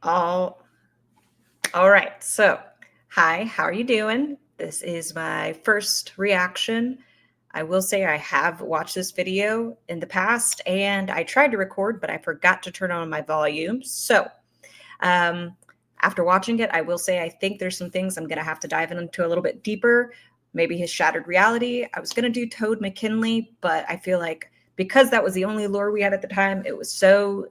All right. So, hi, how are you doing? This is my first reaction. I will say I have watched this video in the past and I tried to record, but I forgot to turn on my volume. So, um, after watching it, I will say I think there's some things I'm going to have to dive into a little bit deeper. Maybe his shattered reality. I was going to do Toad McKinley, but I feel like because that was the only lore we had at the time, it was so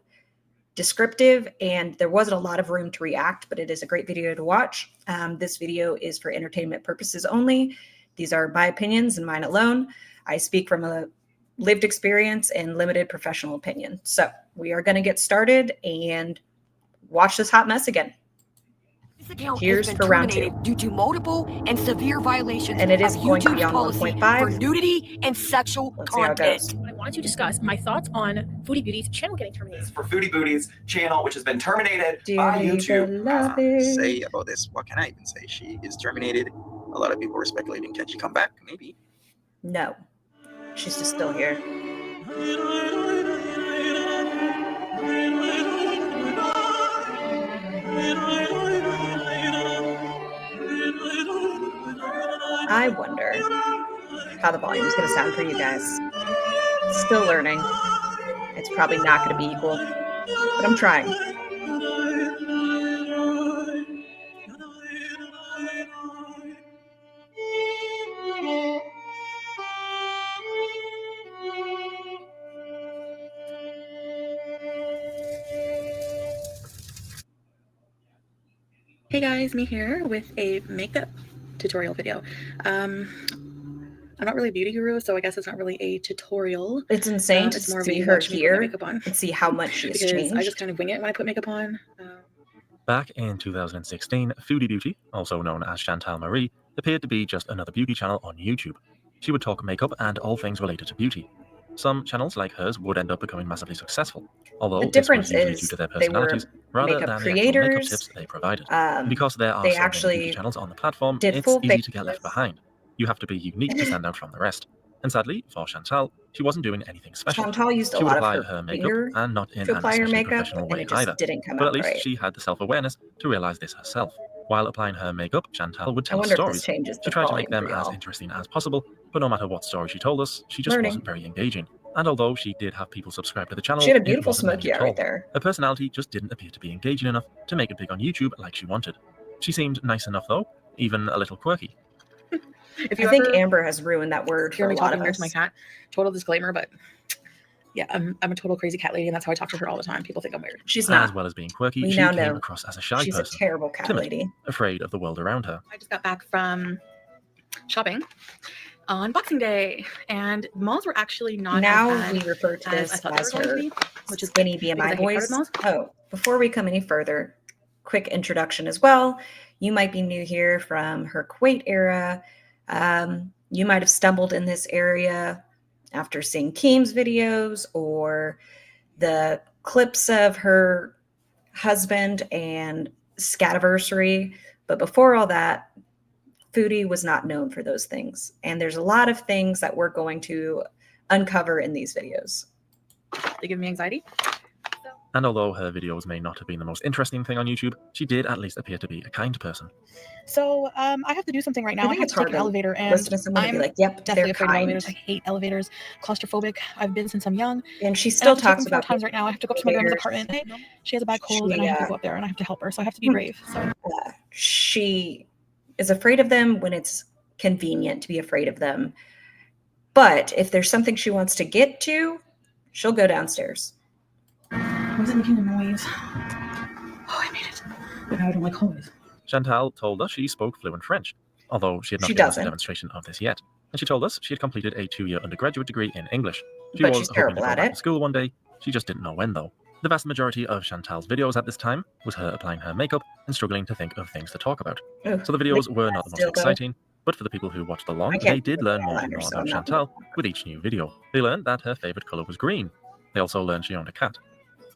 descriptive and there wasn't a lot of room to react, but it is a great video to watch. This video is for entertainment purposes only. These are my opinions and mine alone. I speak from a lived experience and limited professional opinion. So we are going to get started and watch this hot mess again. This account Here's has been for round terminated two. due to multiple and severe violations And it is of going to be YouTube's on policy 1.5. for nudity and sexual Let's see how it content. goes. I want to discuss my thoughts on Foodie Beauty's channel getting terminated. For Foodie Booty's channel, which has been terminated by YouTube. Say about this, what can I even say? She is terminated. A lot of people are speculating, can she come back? Maybe. No, she's just still here. I wonder how the volume is going to sound for you guys. Still learning. It's probably not going to be equal, but I'm trying. Hey guys, me here with a makeup tutorial video. I'm not really a beauty guru, so I guess it's not really a tutorial. It's insane to see her here and see how much she's changed. I just kind of wing it when I put makeup on. Back in 2016, Foodie Beauty, also known as Chantal Marie, appeared to be just another beauty channel on YouTube. She would talk makeup and all things related to beauty. Some channels like hers would end up becoming massively successful, although the difference this was usually is due to their they were personalities rather makeup than creators. the actual makeup tips they provided. Because there are they so actually many beauty channels on the platform, did it's full easy to get left behind. You have to be unique to stand out from the rest. And sadly, for Chantal, she wasn't doing anything special. Chantal used a she would lot apply of her makeup, and not in to an apply her especially makeup, professional and way it just either. didn't come But out at least right. she had the self-awareness to realize this herself. While applying her makeup, Chantal would tell us I wonder if stories. this changes She the tried to make volume them for as y'all. interesting as possible, but no matter what story she told us, she just wasn't very engaging. And although she did have people subscribe to the channel, She had a beautiful it wasn't smoky many at eye right all. there. Her personality just didn't appear to be engaging enough to make it big on YouTube like she wanted. She seemed nice enough though, even a little quirky. If you I think Amber has ruined that word for hear a me lot talking of weird us. to my cat, total disclaimer, but yeah, I'm a total crazy cat lady, and that's how I talk to her all the time. People think I'm weird. She's not. As well as being quirky, We she now came know across as a shy she's person. a terrible cat timid, lady. afraid of the world around her. I just got back from shopping on Boxing Day, and malls were actually not Now as bad we refer to as this I thought they as were going her to be, which is skinny good, because I BMI hate crowded boys. malls. Oh, before we come any further, quick introduction as well. You might be new here from her Kuwait era. You might have stumbled in this area after seeing Keem's videos or the clips of her husband and Scativersary. But before all that, Foodie was not known for those things. And there's a lot of things that we're going to uncover in these videos. They give me anxiety. And although her videos may not have been the most interesting thing on YouTube, she did at least appear to be a kind person. So I have to do something right now. I think have it's to take hard an to elevator, and listen to someone and be like, yep, definitely they're afraid of kind. elevators. I hate elevators. Claustrophobic. I've been since I'm young. And she And I still have to take talks them 4 about times right now. I have to go up to my grandma's apartment. She has a bad cold, and I have to go up there, and I have to help her. So I have to be brave. So she is afraid of them when it's convenient to be afraid of them. But if there's something she wants to get to, she'll go downstairs. Was it making a noise? Oh, I made it. But now I don't like hallways. Chantal told us she spoke fluent French, although she had not She given us a doesn't. demonstration of this yet. And she told us she had completed a 2-year undergraduate degree in English. She But was she's hoping to terrible go at back it. to school one day. She just didn't know when though. The vast majority of Chantal's videos at this time was her applying her makeup and struggling to think of things to talk about. Ooh, So the videos were not the most still go. exciting, but for the people who watched along, I can't they did put learn the more and eyeliner, more so about I'm not Chantal with each new video. They learned that her favorite color was green. They also learned she owned a cat.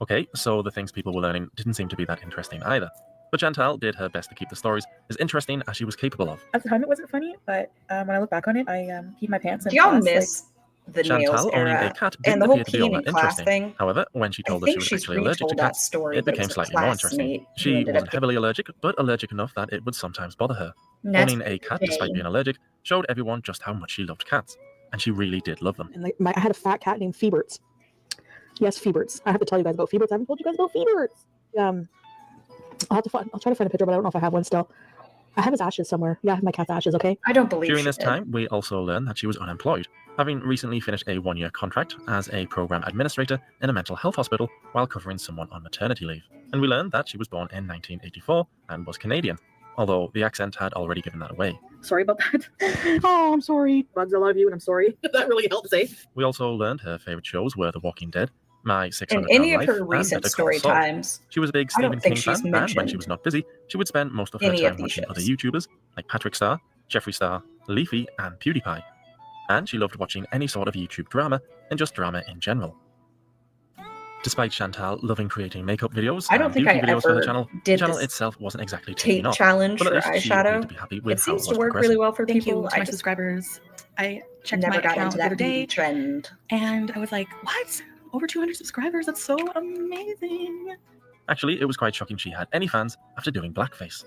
Okay, so the things people were learning didn't seem to be that interesting either. But Chantal did her best to keep the stories as interesting as she was capable of. At the time, it wasn't funny, but when I look back on it, I peed my pants. Do y'all miss the nails Chantal owning a era. cat And didn't the whole appear to be all peeing in that class interesting. thing, However, when she I told us she think was she's actually allergic to retold that cats, story, it but it became was a slightly more interesting. classmate who She ended wasn't up heavily allergic, but allergic enough that it would sometimes bother her. getting... That's Owning a cat, despite being allergic, showed everyone just how much she loved cats, and she really did love them. And I had a fat cat named Feeberts. Yes, Feeberts. I have to tell you guys about Feeberts. I haven't told you guys about Feeberts. I'll try to find a picture, but I don't know if I have one still. I have his ashes somewhere. Yeah, I have my cat's ashes, okay? I don't believe During she this did. time, we also learned that she was unemployed, having recently finished a one-year contract as a program administrator in a mental health hospital while covering someone on maternity leave. And we learned that she was born in 1984 and was Canadian, although the accent had already given that away. Sorry about that. Oh, I'm sorry. Bugs, I love you, and I'm sorry. That really helps, eh? We also learned her favourite shows were The Walking Dead, My In 600 any Pound of Life, her and recent Better Call story Saul. times, She was a big I don't Stephen think King she's fan, and when she mentioned was not busy, she would spend most of her any of time these watching other shows. YouTubers like Patrick Star, Jeffree Star, Leafy, and PewDiePie. And she loved watching any sort of YouTube drama, and just drama in general. Despite Chantal loving creating makeup videos I don't and think beauty I videos for her ever channel, the did channel this itself wasn't exactly taking tape off. challenge But for at least she appeared eyeshadow. to be happy with It how it seems was to work progressing. really well for Thank people. you to I my just subscribers. I checked never my got account into the that other beauty day, trend. and I was like, what? Over 200 subscribers? That's so amazing. Actually, it was quite shocking she had any fans after doing blackface.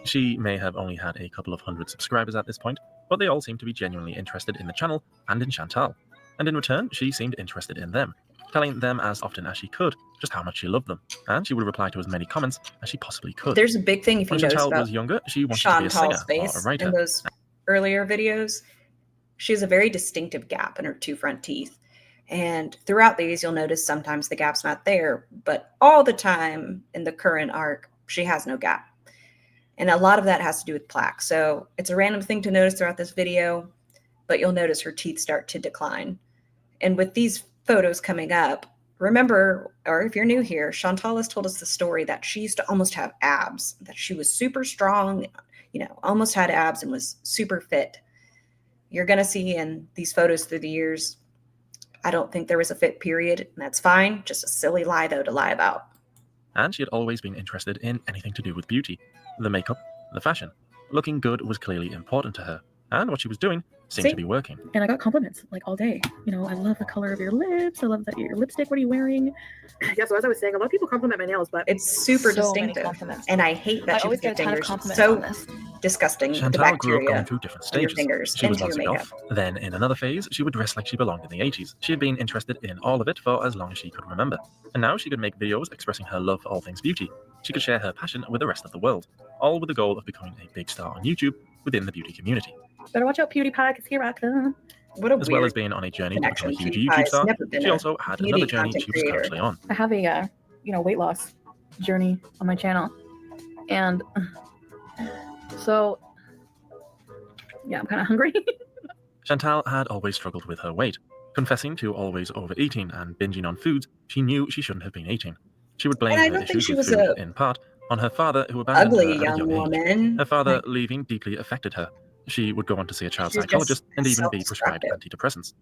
She may have only had a couple of hundred subscribers at this point, but they all seemed to be genuinely interested in the channel and in Chantal. And in return, she seemed interested in them, telling them as often as she could just how much she loved them, and she would reply to as many comments as she possibly could. There's a big thing if you When notice Chantal about was younger, she wanted to be a singer Chantal's or a face writer. in those earlier videos. She has a very distinctive gap in her two front teeth. And throughout these, you'll notice sometimes the gap's not there, but all the time in the current arc, she has no gap. And a lot of that has to do with plaque. So it's a random thing to notice throughout this video, but you'll notice her teeth start to decline. And with these photos coming up, remember, or if you're new here, Chantal has told us the story that she used to almost have abs, that she was super strong, almost had abs and was super fit. You're going to see in these photos through the years, I don't think there was a fit period, and that's fine. Just a silly lie, though, to lie about. And she had always been interested in anything to do with beauty, the makeup, the fashion. Looking good was clearly important to her, and what she was doing seemed to be working. And I got compliments like all day. I love the color of your lips. I love that your lipstick. What are you wearing? Yeah, so as I was saying, a lot of people compliment my nails, but it's super so many distinctive. compliments. And I hate that I she always puts her get a ton of fingers compliments so on this. disgusting with the Chantal grew up bacteria going through different on your stages. fingers She would into your bounce it makeup. off. Then, in another phase, she would dress like she belonged in the 80s. She had been interested in all of it for as long as she could remember. And now she could make videos expressing her love for all things beauty. She could share her passion with the rest of the world, all with the goal of becoming a big star on YouTube within the beauty community. better watch out, PewDiePie, because here I come. What a As well weird as being on a journey to become a connection. huge PewDiePie YouTube has star, never been she a also had beauty another journey content she was creator. currently on. I have a weight loss journey on my channel, and so yeah, I'm kind of hungry. Chantal had always struggled with her weight, confessing to always overeating and binging on foods she knew she shouldn't have been eating. She would blame And I her don't think issues she with was food a in part on her father, who abandoned her ugly at a young young age. woman. Her father leaving deeply affected her. She would go on to see a child She's psychologist just and even be prescribed self-destructive. antidepressants.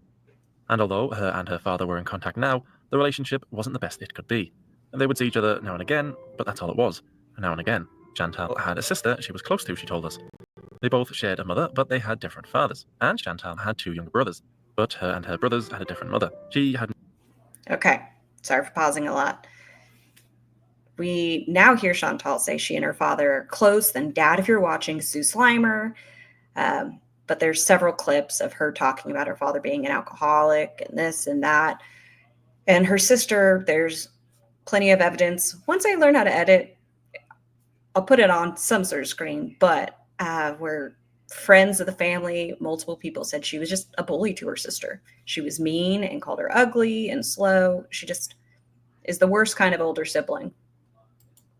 And although her and her father were in contact now, the relationship wasn't the best it could be. They would see each other now and again, but that's all it was. Now and again. Chantal had a sister she was close to, she told us. They both shared a mother, but they had different fathers. And Chantal had two younger brothers, but her and her brothers had a different mother. She had... Okay, sorry for pausing a lot. We now hear Chantal say she and her father are close. Then Dad, if you're watching, Sue Slimer. But there's several clips of her talking about her father being an alcoholic and this and that. And her sister, there's plenty of evidence. Once I learn how to edit, I'll put it on some sort of screen. But where friends of the family, multiple people said she was just a bully to her sister. She was mean and called her ugly and slow. She just is the worst kind of older sibling.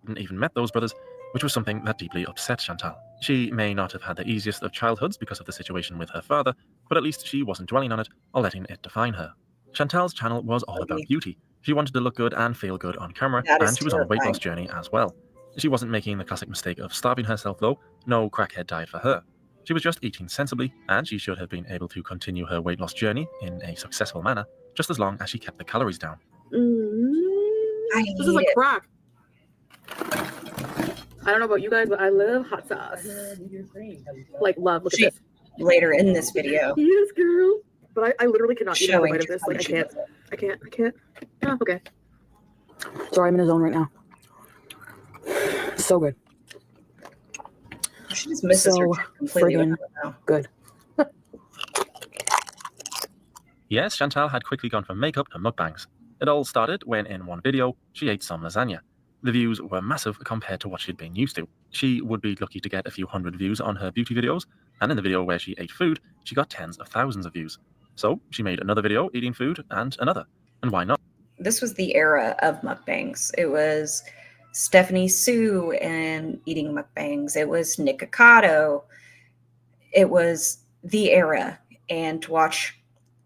Hadn't even met those brothers, which was something that deeply upset Chantal. She may not have had the easiest of childhoods because of the situation with her father, but at least she wasn't dwelling on it or letting it define her. Chantal's channel was all about beauty. She wanted to look good and feel good on camera, and she was on a weight loss journey as well. She wasn't making the classic mistake of starving herself though, no crackhead diet for her. She was just eating sensibly, and she should have been able to continue her weight loss journey in a successful manner, just as long as she kept the calories down. This is like crack. I don't know about you guys, but I love hot sauce. Like love. Look at this. later in this video. Yes, girl. But I literally cannot eat another Showing bite of this. just how Like, much she loves it. I can't. Oh, okay. Sorry, I'm in a zone right now. So good. She just misses her So trip completely. friggin' Now. good. Yes, Chantal had quickly gone from makeup to mukbangs. It all started when in one video, she ate some lasagna. The views were massive compared to what she'd been used to. She would be lucky to get a few hundred views on her beauty videos, and in the video where she ate food, she got tens of thousands of views. So she made another video eating food and another. And why not? This was the era of mukbangs. It was Stephanie Sue and eating mukbangs. It was Nikocado. It was the era. And to watch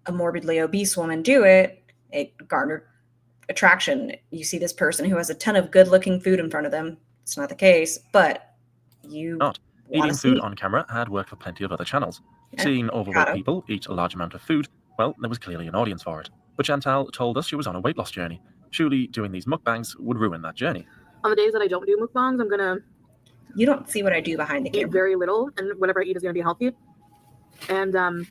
a morbidly obese woman do it, it garnered attraction. You see this person who has a ton of good-looking food in front of them. It's not the case, but you Not. wanna Eating food see. on camera had worked for plenty of other channels. Yeah, Seeing overweight Nikocado. people eat a large amount of food, well, there was clearly an audience for it. But Chantal told us she was on a weight loss journey. Surely doing these mukbangs would ruin that journey. On the days that I don't do mukbangs, I'm gonna You don't see what I do behind the eat camera. very little, and whatever I eat is gonna be healthy. And I'm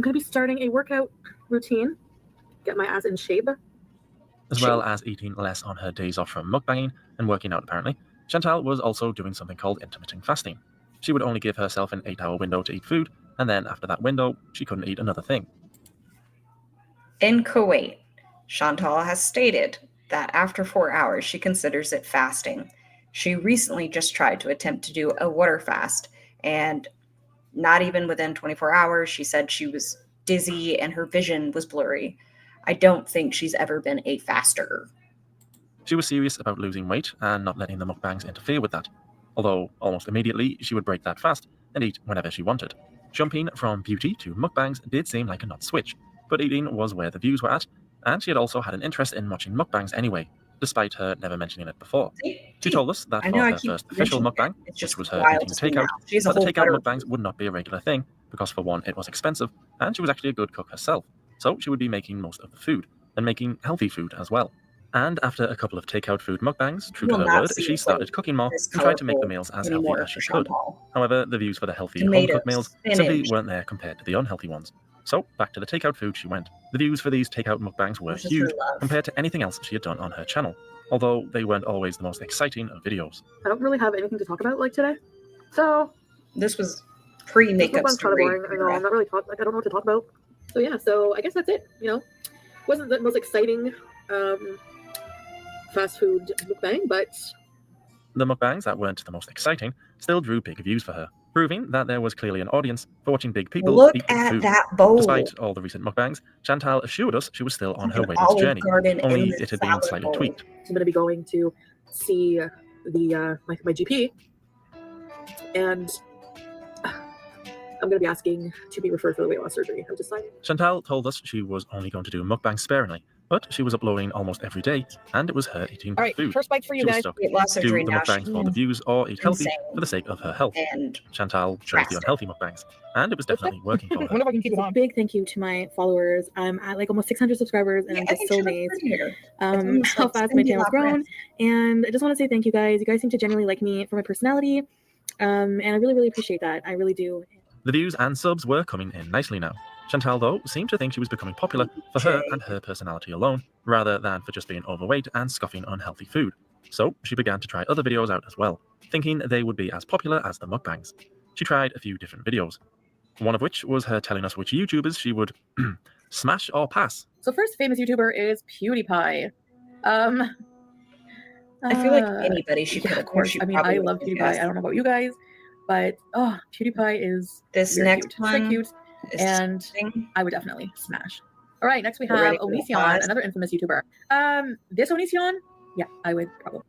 gonna be starting a workout routine, get my ass in shape. As well as eating less on her days off from mukbanging and working out apparently, Chantal was also doing something called intermittent fasting. She would only give herself an 8-hour window to eat food, and then after that window, she couldn't eat another thing. In Kuwait, Chantal has stated that after 4 hours, she considers it fasting. She recently just tried to attempt to do a water fast, and not even within 24 hours, she said she was dizzy and her vision was blurry. I don't think she's ever been a faster. She was serious about losing weight and not letting the mukbangs interfere with that. Although, almost immediately, she would break that fast and eat whenever she wanted. Jumping from beauty to mukbangs did seem like a nut switch, but eating was where the views were at, and she had also had an interest in watching mukbangs anyway, despite her never mentioning it before. She told us that I know for I her keep first official mentioning mukbang, it. It's which just was her wild eating to me takeout, now. She has a that the whole takeout butter. mukbangs would not be a regular thing, because for one, it was expensive, and she was actually a good cook herself, so she would be making most of the food, and making healthy food as well. And after a couple of takeout food mukbangs, true to will her not word, see she a started plate cooking more this and tried to make the colorful meals as healthy anymore as she for could. Chantal. However, the views for the healthy Tomatoes, home-cooked meals simply spinach. weren't there compared to the unhealthy ones. So, back to the takeout food she went. The views for these takeout mukbangs were This is her huge love. compared to anything else she had done on her channel, although they weren't always the most exciting of videos. I don't really have anything to talk about like today, so This was this pre-makeup mukbang's kind of story. boring. I know I'm not really I don't know what to talk about. So yeah, so I guess that's it. You know, wasn't the most exciting fast food mukbang, but The mukbangs that weren't the most exciting still drew big views for her, proving that there was clearly an audience for watching big people Look eat big at food. that bowl. Despite all the recent mukbangs, Chantal assured us she was still on her An weight loss Olive journey, Garden only in the it had been salad slightly bowl. tweaked. I'm gonna be going to see the my GP, and I'm gonna be asking to be referred for the weight loss surgery. I'm deciding. Chantal told us she was only going to do mukbangs sparingly, but she was uploading almost every day, and it was her eating All right, food. first bite for you She was guys. stuck. Weight loss Do surgery the now. mukbangs for the views or eat healthy for the sake of her health. And Chantal chose the drastic. unhealthy mukbangs, and it was definitely working for I her. wonder if I can keep it on. Big thank you to my followers. I'm at like almost 600 subscribers, and I'm I just think so she looks amazed pretty here. It's almost how like fast my Cindy channel's Lauper. grown. And I just want to say thank you guys. You guys seem to genuinely like me for my personality, and I really, really appreciate that. I really do. The views and subs were coming in nicely now. Chantal, though, seemed to think she was becoming popular for her and her personality alone, rather than for just being overweight and scoffing unhealthy food. So she began to try other videos out as well, thinking they would be as popular as the mukbangs. She tried a few different videos, one of which was her telling us which YouTubers she would smash or pass. So first famous YouTuber is PewDiePie. I feel like anybody she could yeah, have. of course. I mean, I love PewDiePie. I don't know about you guys, but oh, PewDiePie is This very next cute. one So cute, is and something. I would definitely smash. All right, next we We're have ready for the Onision, applause. another infamous YouTuber. This Onision, yeah, I would probably.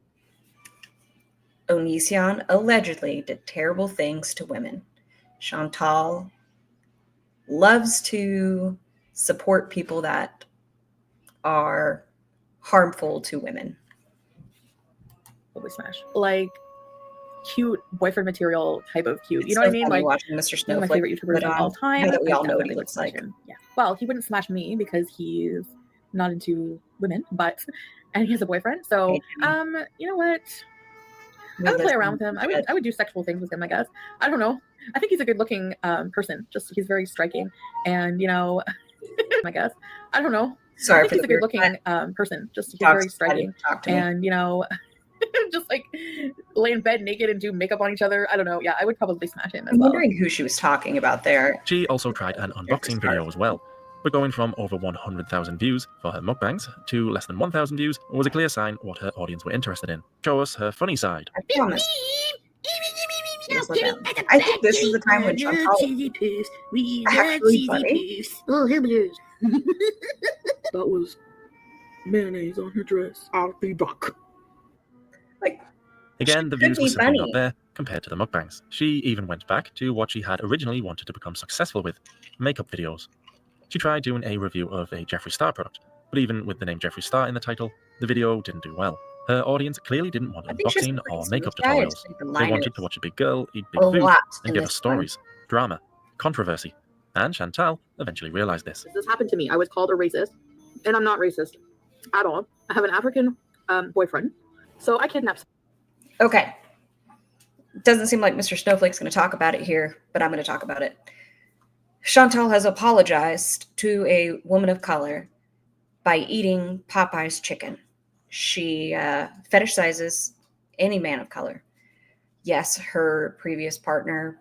Onision allegedly did terrible things to women. Chantal loves to support people that are harmful to women. Probably smash. Like cute boyfriend material type of cute. You It's know so what I mean? funny Like watching Mr. one of my Snowflake. favorite YouTubers of all time. Now that we I all know what definitely he would looks smash like. him. Yeah. Well, he wouldn't smash me because he's not into women, but and he has a boyfriend. So Hey, Jimmy. you know what? I would play around with him. I would do sexual things with him, I guess. I don't know. I think he's a good-looking person. Just he's very striking, and you know, I guess I don't know. Sorry, I think he's a good-looking person. Just he's very striking, and you know, just like lay in bed naked and do makeup on each other. I don't know. Yeah, I would probably smash him. I'm wondering who she was talking about there. She also tried an unboxing video as well, but going from over 100,000 views for her mukbangs to less than 1,000 views was a clear sign what her audience were interested in. Show us her funny side. I promise. I think this is the time when Chantal actually funny. Oh, here it is. That was mayonnaise on her dress. I'll be back. Like, again, the views were simply funny. not there compared to the mukbangs. She even went back to what she had originally wanted to become successful with, makeup videos. She tried doing a review of a Jeffree Star product, but even with the name Jeffree Star in the title, the video didn't do well. Her audience clearly didn't want unboxing or makeup tutorials. They wanted to watch a big girl eat big food and give us stories, drama, controversy. And Chantal eventually realized this. This happened to me. I was called a racist, and I'm not racist at all. I have an African boyfriend, so I kidnapped. Okay. Doesn't seem like Mr. Snowflake's going to talk about it here, but I'm going to talk about it. Chantal has apologized to a woman of color by eating Popeye's chicken. She fetishizes any man of color. Yes, her previous partner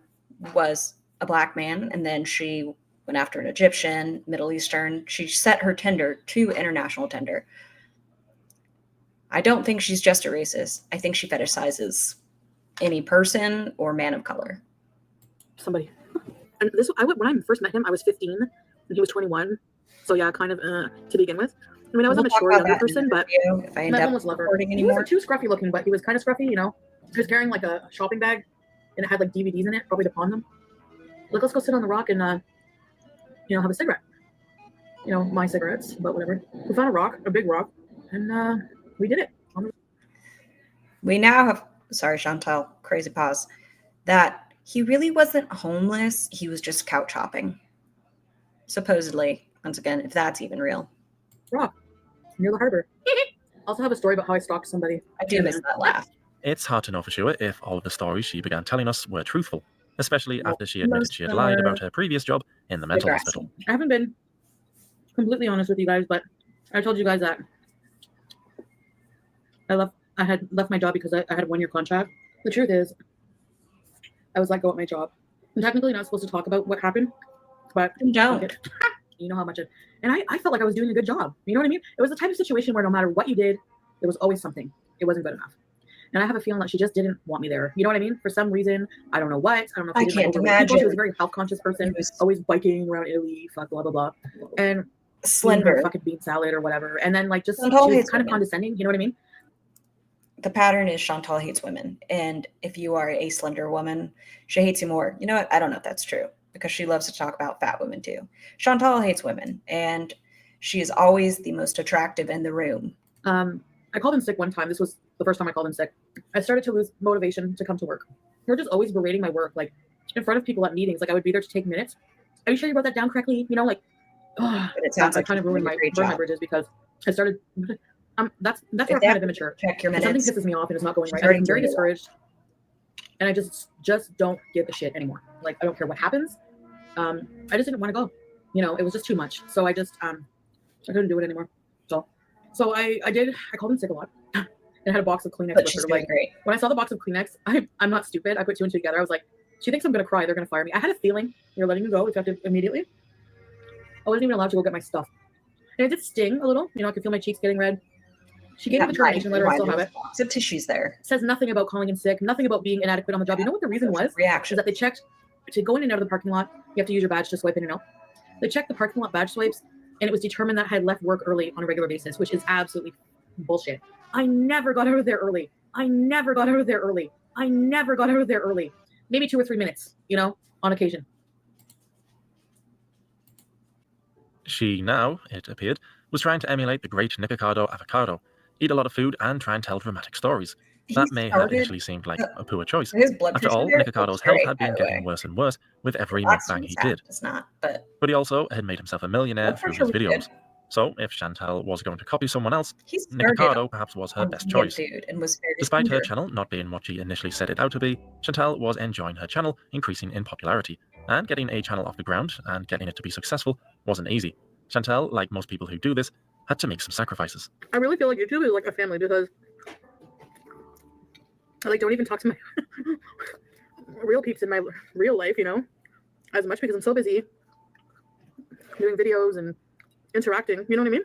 was a black man, and then she went after an Egyptian, Middle Eastern. She set her Tinder to international Tinder. I don't think she's just a racist. I think she fetishizes any person or man of color. Somebody. And this, when I first met him, I was 15, and he was 21. So yeah, kind of to begin with. I mean, I was a mature younger person, but if I end up recording he anymore. wasn't too scruffy looking, but he was kind of scruffy, you know. He was carrying like a shopping bag, and it had like DVDs in it, probably to pawn them. Like, let's go sit on the rock and, you know, have a cigarette. You know, my cigarettes, but whatever. We found a rock, a big rock, and we did it. We now have, sorry, Chantal, crazy pause, that he really wasn't homeless. He was just couch hopping. Supposedly, once again, if that's even real. Rock, near the harbor. Also have a story about how I stalked somebody. I do miss that laugh. It's hard to know for sure if all of the stories she began telling us were truthful, especially after she admitted she had lied about her previous job in the mental hospital. I haven't been completely honest with you guys, but I told you guys that I had left my job because I had a 1-year contract. The truth is, I was let go at my job. I'm technically not supposed to talk about what happened, but don't. You know how much and I felt like I was doing a good job. You know what I mean? It was the type of situation where no matter what you did, there was always something. It wasn't good enough. And I have a feeling that she just didn't want me there. You know what I mean? For some reason, I don't know what. I don't know if I can't imagine. She was a very health conscious person, always biking around Italy, fuck, blah, blah, blah. And slender. Fucking bean salad or whatever. And then like just she was kind of condescending. You know what I mean? The pattern is Chantal hates women. And if you are a slender woman, she hates you more. You know what? I don't know if that's true, because she loves to talk about fat women too. Chantal hates women, and she is always the most attractive in the room. I called in sick one time. This was the first time I called in sick. I started to lose motivation to come to work. They're just always berating my work, like in front of people at meetings. Like I would be there to take minutes. Are you sure you wrote that down correctly? You know, like, it sounds like I kind of ruined my bridges because I started. That's where I'm kind of immature. Check your minutes. Something pisses me off and it's not going right. I'm very discouraged, and I just don't give a shit anymore. Like I don't care what happens. I just didn't want to go. You know, it was just too much. So I just I couldn't do it anymore. So I called in sick a lot. And I had a box of Kleenex. But she's doing great. When I saw the box of Kleenex, I'm not stupid. I put 2 and 2 together. I was like, she thinks I'm gonna cry. They're gonna fire me. I had a feeling you're letting me go effective immediately. I wasn't even allowed to go get my stuff. And it did sting a little. You know, I could feel my cheeks getting red. She gave me the termination letter. I still have it. Box of tissues there. It says nothing about calling in sick, nothing about being inadequate on the job. You know what the reason was? Reaction. Is that they checked to go in and out of the parking lot. You have to use your badge to swipe in and out. They checked the parking lot badge swipes, and it was determined that I had left work early on a regular basis, which is absolutely bullshit. I never got out of there early. Maybe 2 or 3 minutes, you know, on occasion. She now, it appeared, was trying to emulate the great Nikocado Avocado, eat a lot of food and try and tell dramatic stories. That may have initially seemed like a poor choice. After all, Nikocado's health had been getting worse and worse with every mukbang he did. It's not, but he also had made himself a millionaire through his videos. So if Chantal was going to copy someone else, He Nick started Ricardo perhaps was her on best being a choice. dude and was very Despite her tender. channel not being what she initially set it out to be, Chantal was enjoying her channel increasing in popularity, and getting a channel off the ground and getting it to be successful wasn't easy. Chantal, like most people who do this, had to make some sacrifices. I really feel like YouTube is like a family because I like don't even talk to my real peeps in my real life, you know, as much because I'm so busy doing videos and interacting. You know what I mean?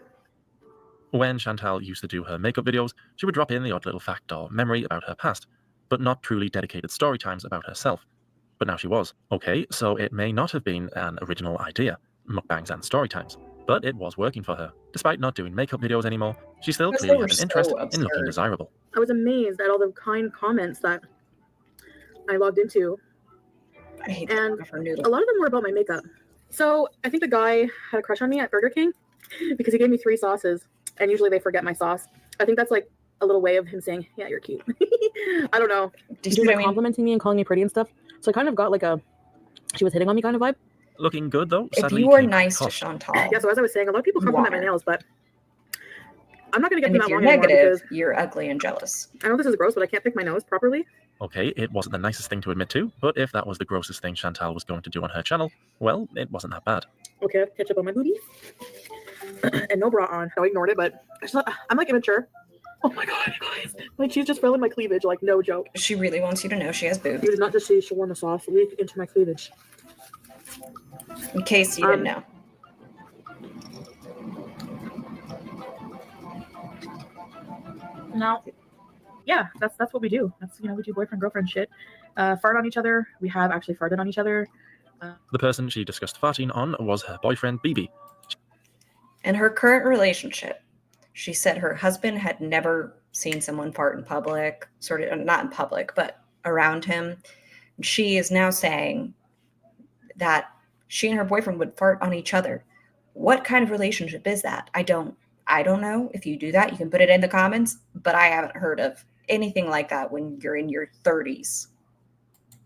When Chantal used to do her makeup videos, she would drop in the odd little fact or memory about her past, but not truly dedicated story times about herself. But now she was. Okay, so it may not have been an original idea, mukbangs and story times, but it was working for her. Despite not doing makeup videos anymore, she still Because they clearly were had an interest so in looking absurd. desirable. I was amazed at all the kind comments that I logged into. I hate And that for noodle. a lot of them were about my makeup. So I think the guy had a crush on me at Burger King because he gave me 3 sauces, and usually they forget my sauce. I think that's like a little way of him saying, "Yeah, you're cute." I don't know. Do you She see was what I like mean? complimenting me and calling me pretty and stuff. So I kind of got like a she was hitting on me kind of vibe. Looking good though, If sadly you are came at a nice to cost. Chantal, Yeah, so as I was saying, a lot of people You compliment my are. nails, but I'm not going to get and them if that you're long anymore negative, because you're ugly and jealous. I know this is gross, but I can't pick my nose properly. Okay, it wasn't the nicest thing to admit to, but if that was the grossest thing Chantal was going to do on her channel, well, it wasn't that bad. Okay, I have ketchup on my booty and no bra on. I ignored it, but I'm like immature. Oh my god, you guys. My cheese just fell in my cleavage, like no joke. She really wants you to know she has boobs, You did not just see shawarma sauce leak into my cleavage. in case you didn't know. No. Yeah, that's what we do. That's, you know, we do boyfriend girlfriend shit. Fart on each other. We have actually farted on each other. The person she discussed farting on was her boyfriend, Bibi. In her current relationship, she said her husband had never seen someone fart in public, sort of not in public, but around him. She is now saying that she and her boyfriend would fart on each other. What kind of relationship is that? I don't know. If you do that, you can put it in the comments, but I haven't heard of anything like that when you're in your 30s.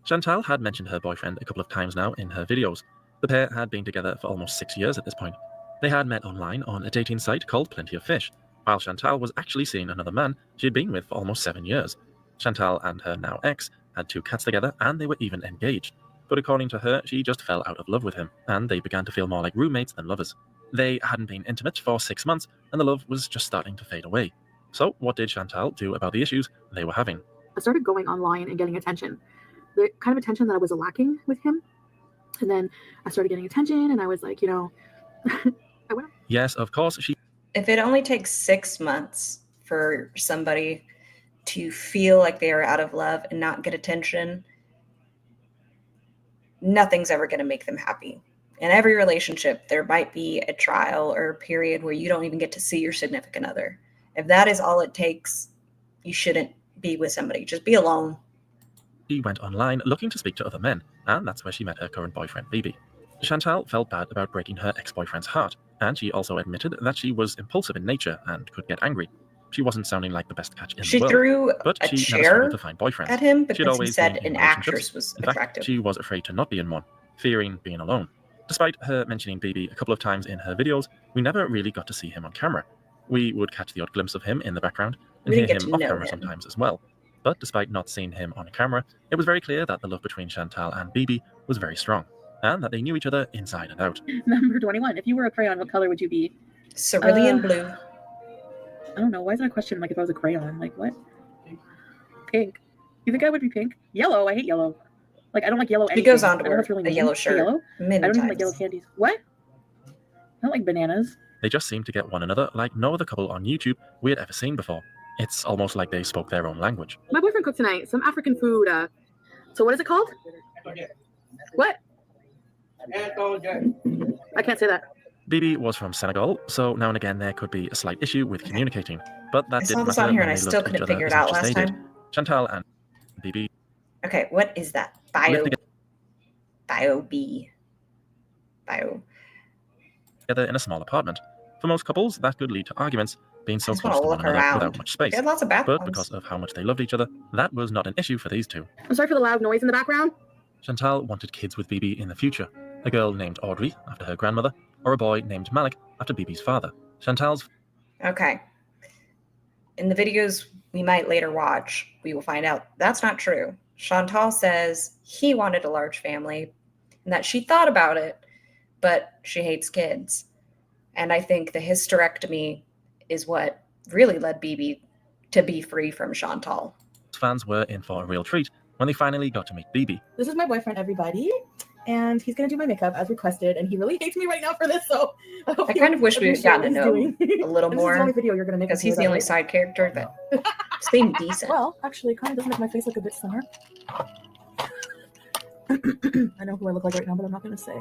Chantal had mentioned her boyfriend a couple of times now in her videos. The pair had been together for almost 6 years at this point. They had met online on a dating site called Plenty of Fish, while Chantal was actually seeing another man she had been with for almost 7 years. Chantal and her now ex had 2 cats together, and they were even engaged. But according to her, she just fell out of love with him, and they began to feel more like roommates than lovers. They hadn't been intimate for 6 months, and the love was just starting to fade away. So what did Chantal do about the issues they were having? I started going online and getting attention. The kind of attention that I was lacking with him. And then I started getting attention, and I was like, you know, I went. Yes, of course, If it only takes 6 months for somebody to feel like they are out of love and not get attention, nothing's ever going to make them happy. In every relationship, there might be a trial or a period where you don't even get to see your significant other. If that is all it takes, you shouldn't be with somebody. Just be alone. She went online looking to speak to other men, and that's where she met her current boyfriend, Bibi. Chantal felt bad about breaking her ex-boyfriend's heart, and she also admitted that she was impulsive in nature and could get angry. She wasn't sounding like the best catch in She the world, threw but a she never chair struggled to find boyfriends. at him She'd because he always said been in an relationships. actress was In fact, attractive. she was afraid to not be in one, fearing being alone. Despite her mentioning Bibi a couple of times in her videos, we never really got to see him on camera. We would catch the odd glimpse of him in the background and We hear didn't get him to off know camera him. sometimes as well. But despite not seeing him on camera, it was very clear that the love between Chantal and Bibi was very strong, and that they knew each other inside and out. Number 21. If you were a crayon, what color would you be? Cerulean blue. I don't know. Why is that a question? Like, if I was a crayon, like what? Pink. You think I would be pink? Yellow. I hate yellow. Like, I don't like yellow. He anything. goes on to I know wear that's really a mean. yellow shirt Yellow? many I don't even times. like yellow candies. What? I don't like bananas. They just seemed to get one another like no other couple on YouTube we had ever seen before. It's almost like they spoke their own language. My boyfriend cooked tonight some African food. So what is it called? What? I can't say that. Bibi was from Senegal, so now and again there could be a slight issue with communicating, but that I saw didn't this matter on here when and I they still loved each couldn't other figure it as out much as last they did. time. Chantal and Bibi Okay, what is that? lived Bio. together in a small apartment. For most couples, that could lead to arguments, being so I just close want to to one look another around. without much space. They had lots of But bathrooms. because of how much they loved each other, that was not an issue for these two. I'm sorry for the loud noise in the background. Chantal wanted kids with Bibi in the future, a girl named Audrey after her grandmother, or a boy named Malik after Bibi's father. Chantal's Okay. In the videos we might later watch, we will find out that's not true. Chantal says he wanted a large family and that she thought about it, but she hates kids. And I think the hysterectomy is what really led BB to be free from Chantal. fans were in for a real treat when they finally got to meet BB. This is my boyfriend, everybody, and he's gonna do my makeup as requested. And he really hates me right now for this, so I kind of wish we had gotten to know him a little This is the only more video you're gonna make because me he's do the that, only right? side character that seemed decent. Well, actually, it kind of does make my face look a bit thinner. I know who I look like right now, but I'm not gonna say.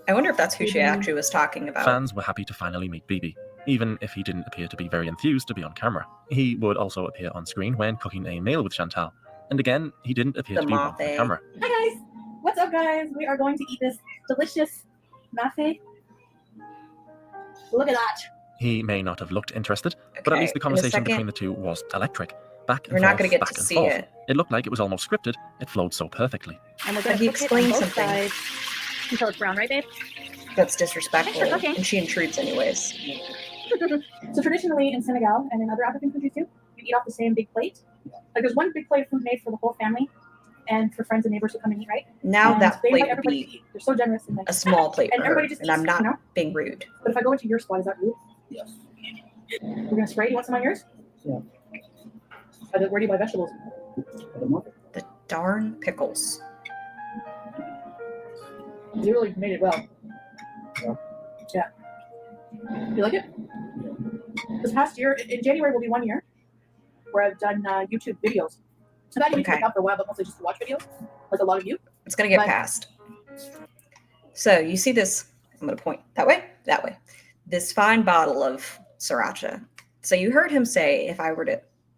I wonder if that's who she actually was talking about. Fans were happy to finally meet BB, even if he didn't appear to be very enthused to be on camera. He would also appear on screen when cooking a meal with Chantal, and again, he didn't appear The to be one for mafe. camera. Hi guys, what's up, guys? We are going to eat this delicious mafe. Look at that. He may not have looked interested, but at Okay, least the in a conversation second, between the two was electric. Back and we're forth, not going to get back to and see forth. it. It looked like it was almost scripted. It flowed so perfectly. And we're But gonna he cook it on explained both something sides. Until it's brown, right, babe? That's disrespectful, Thanks for cooking. and she intrudes anyways. So traditionally in Senegal and in other African countries too, you eat off the same big plate. Like there's one big plate of food made for the whole family and for friends and neighbors who come and eat, right? Now And that they plate invite would everybody to be eat. They're so generous and like a small plate and for her, everybody just and I'm eats, not you know? being rude. But if I go into your spot, is that rude? Yes. We're gonna spray. You want some on yours? Yeah. Where do you buy vegetables? The darn pickles. You really made it well. Yeah. You like it? This past year, in January, will be 1 year where I've done YouTube videos. I've had YouTube Okay. account for a while, but mostly just to watch videos, like a lot of you. It's going to get But- passed. So you see this, I'm going to point that way, this fine bottle of sriracha. So you heard him say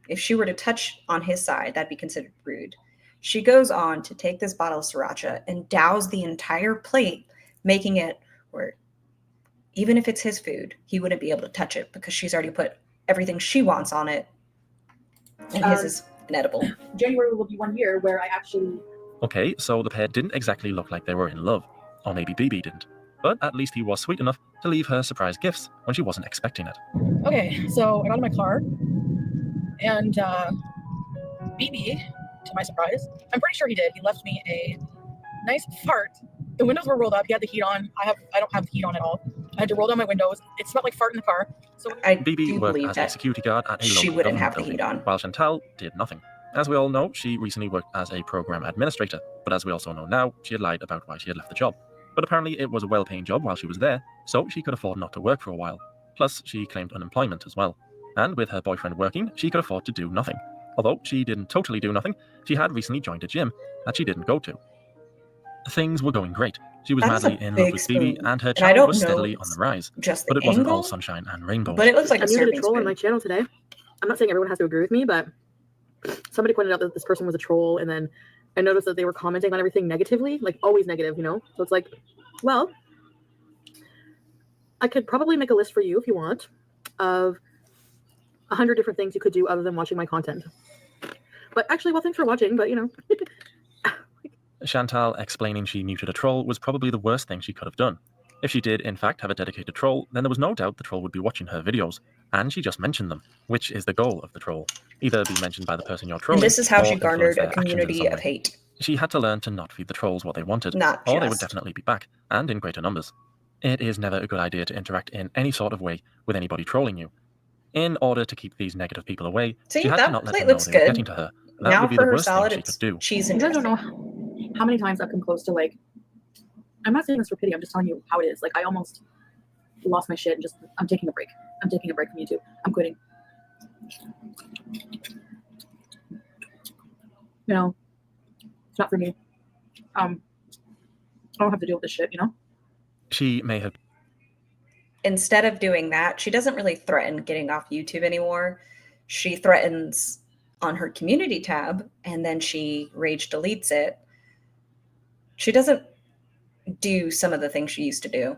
if she were to touch on his side, that'd be considered rude. She goes on to take this bottle of sriracha and douse the entire plate, making it where even if it's his food, he wouldn't be able to touch it because she's already put everything she wants on it. And his is inedible. January will be 1 year where I actually Okay, so the pair didn't exactly look like they were in love. Or maybe BB didn't. But at least he was sweet enough to leave her surprise gifts when she wasn't expecting it. Okay, so I got in my car, and BB, to my surprise, I'm pretty sure he did. He left me a nice fart. The windows were rolled up. He had the heat on. I don't have the heat on at all. I had to roll down my windows. It smelled like fart in the car. So I BB do worked believe as a that security guard at a she local wouldn't government have the building, heat on. while Chantal did nothing. As we all know, she recently worked as a program administrator, but as we also know now, she had lied about why she had left the job. But apparently it was a well-paying job while she was there, so she could afford not to work for a while. Plus, she claimed unemployment as well. And with her boyfriend working, she could afford to do nothing. Although she didn't totally do nothing, she had recently joined a gym that she didn't go to. Things were going great. She was That is a madly in love big with BB, spoon. and her I channel don't was know steadily if on it's the rise. just the But it wasn't all angle, sunshine and rainbows. but it looks like I a muted a serving troll on my spoon. channel today. I'm not saying everyone has to agree with me, but somebody pointed out that this person was a troll, and then I noticed that they were commenting on everything negatively, like always negative, you know? So it's like, well, I could probably make a list for you if you want of 100 different things you could do other than watching my content. But actually, well, thanks for watching, but you know. Chantal explaining she muted a troll was probably the worst thing she could have done. If she did, in fact, have a dedicated troll, then there was no doubt the troll would be watching her videos, and she just mentioned them, which is the goal of the troll. Either be mentioned by the person you're trolling, And this is how or she influence garnered their a actions in community some of way. hate. She had to learn to not feed the trolls what they wanted, Not or they would just. definitely be back, and in greater numbers. It is never a good idea to interact in any sort of way with anybody trolling you. In order to keep these negative people away, See, she had to that not let plate them know looks they were good. getting to her. That Now would be for the her worst salad, thing she it's could do. cheese you and guys don't dressing. know how many times I've come close to like. I'm not saying this for pity. I'm just telling you how it is. Like I almost lost my shit and just I'm taking a break. I'm taking a break from YouTube. I'm quitting. You know, it's not for me. I don't have to deal with this shit. You know. She may have Instead of doing that, she doesn't really threaten getting off YouTube anymore. She threatens on her community tab, and then she rage deletes it. She doesn't do some of the things she used to do.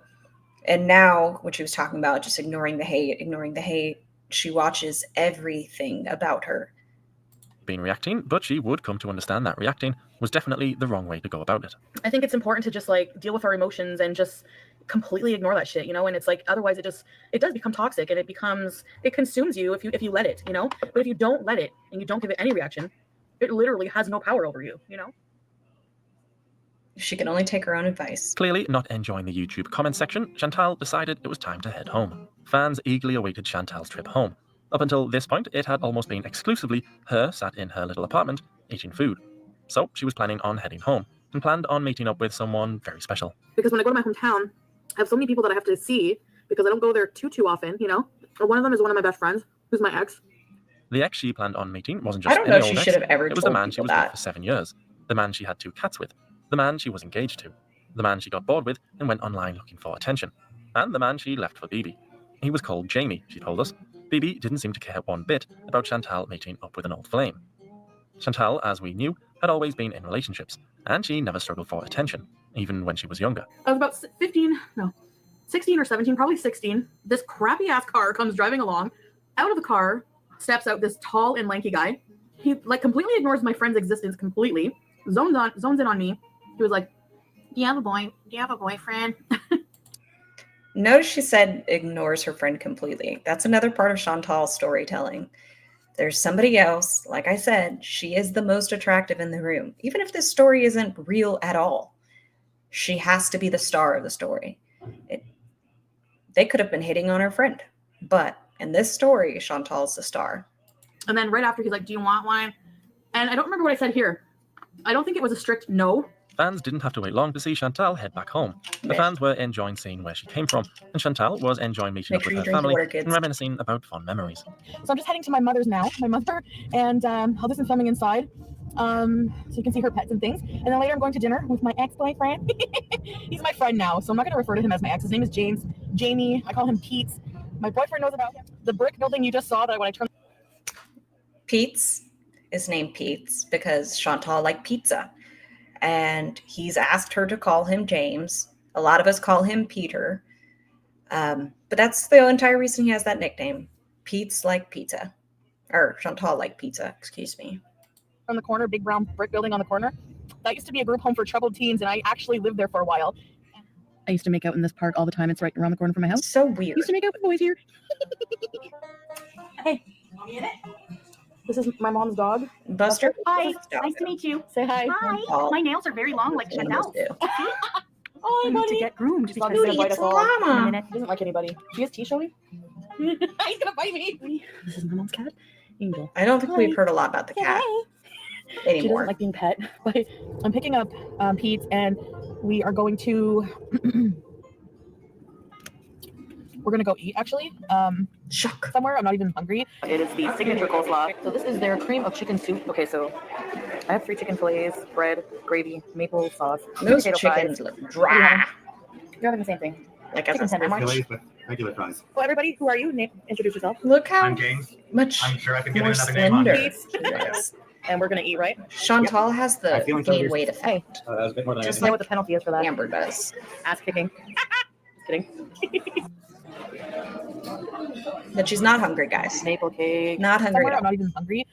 And now, what she was talking about, just ignoring the hate, she watches everything about her. been reacting, but she would come to understand that reacting was definitely the wrong way to go about it. I think it's important to just like deal with our emotions and just completely ignore that shit, you know. And it's like, otherwise it does become toxic, and it consumes you if you let it, you know. But if you don't let it and you don't give it any reaction, it literally has no power over you, you know. She can only take her own advice. Clearly not enjoying the YouTube comment section, Chantal decided it was time to head home. Fans eagerly awaited Chantal's trip home. Up until this point, it had almost been exclusively her sat in her little apartment eating food. So she was planning on heading home and planned on meeting up with someone very special. Because when I go to my hometown, I have so many people that I have to see because I don't go there too often, you know. Or one of them is one of my best friends, who's my ex. The ex she planned on meeting wasn't I just don't any know if old she ex. should have ever It was the told man she people was with that. for 7 years, the man she had 2 cats with, the man she was engaged to, the man she got bored with and went online looking for attention, and the man she left for Bibi. He was called Jamie, she told us. Bibi didn't seem to care one bit about Chantal meeting up with an old flame. Chantal, as we knew, had always been in relationships, and she never struggled for attention, even when she was younger. I was about 16 or 17, probably 16. This crappy ass car comes driving along. Out of the car steps out this tall and lanky guy. He like completely ignores my friend's existence completely. Zones in on me. He was like, "Do you have a boyfriend?" Notice she said ignores her friend completely. That's another part of Chantal's storytelling. There's somebody else. Like I said, she is the most attractive in the room. Even if this story isn't real at all, she has to be the star of the story. They could have been hitting on her friend, but in this story, Chantal's the star. And then right after, he's like, "Do you want one?" And I don't remember what I said here. I don't think it was a strict no. Fans didn't have to wait long to see Chantal head back home. The fans were enjoying seeing where she came from, and Chantal was enjoying meeting up with her family and reminiscing about fond memories. So I'm just heading to my mother's now, and I'll do some filming inside, so you can see her pets and things. And then later I'm going to dinner with my ex-boyfriend. He's my friend now, so I'm not going to refer to him as my ex. His name is Jamie. I call him Pete. My boyfriend knows about him. The brick building you just saw that when I turned. Pete's is named Pete's because Chantal liked pizza. And he's asked her to call him James. A lot of us call him Peter. But that's the entire reason he has that nickname. Pete's like pizza. Or Chantal like pizza, excuse me. From the corner, big brown brick building on the corner. That used to be a group home for troubled teens, and I actually lived there for a while. I used to make out in this park all the time. It's right around the corner from my house. So weird. I used to make out with boys here. Hey. This is my mom's dog. Buster. Hi, nice to meet you. Say hi. Hi. My nails are very long, like Chantal's. Oh, I need to get groomed because Dude, they it's bite us all in a Llama. minute. He doesn't like anybody. She has tea, shall we? He's gonna bite me. This is my mom's cat, Angel. I don't think we've heard a lot about the cat She doesn't anymore. like being pet. But I'm picking up Pete, and we are going to. We're gonna go eat actually. Shock. Somewhere. I'm not even hungry. It is the signature coleslaw. So this is their cream of chicken soup. Okay, so I have 3 chicken fillets, bread, gravy, maple sauce. Those potato chickens fries. look dry. You're having the same thing. Like Chicken tender. Fillets with regular fries. Well, everybody, who are you? Introduce yourself. Look how I'm James. much I'm sure I could give more it another name on slender here. he is. And we're gonna eat, right? Chantal has the I feel like gain yours- weight Hey, effect, That was a bit more than Just you know what the penalty is for that? Amber does. Ass kicking. Just kidding. But she's not hungry, guys. Maple cake. Not hungry Somewhere, at I'm all. not even hungry.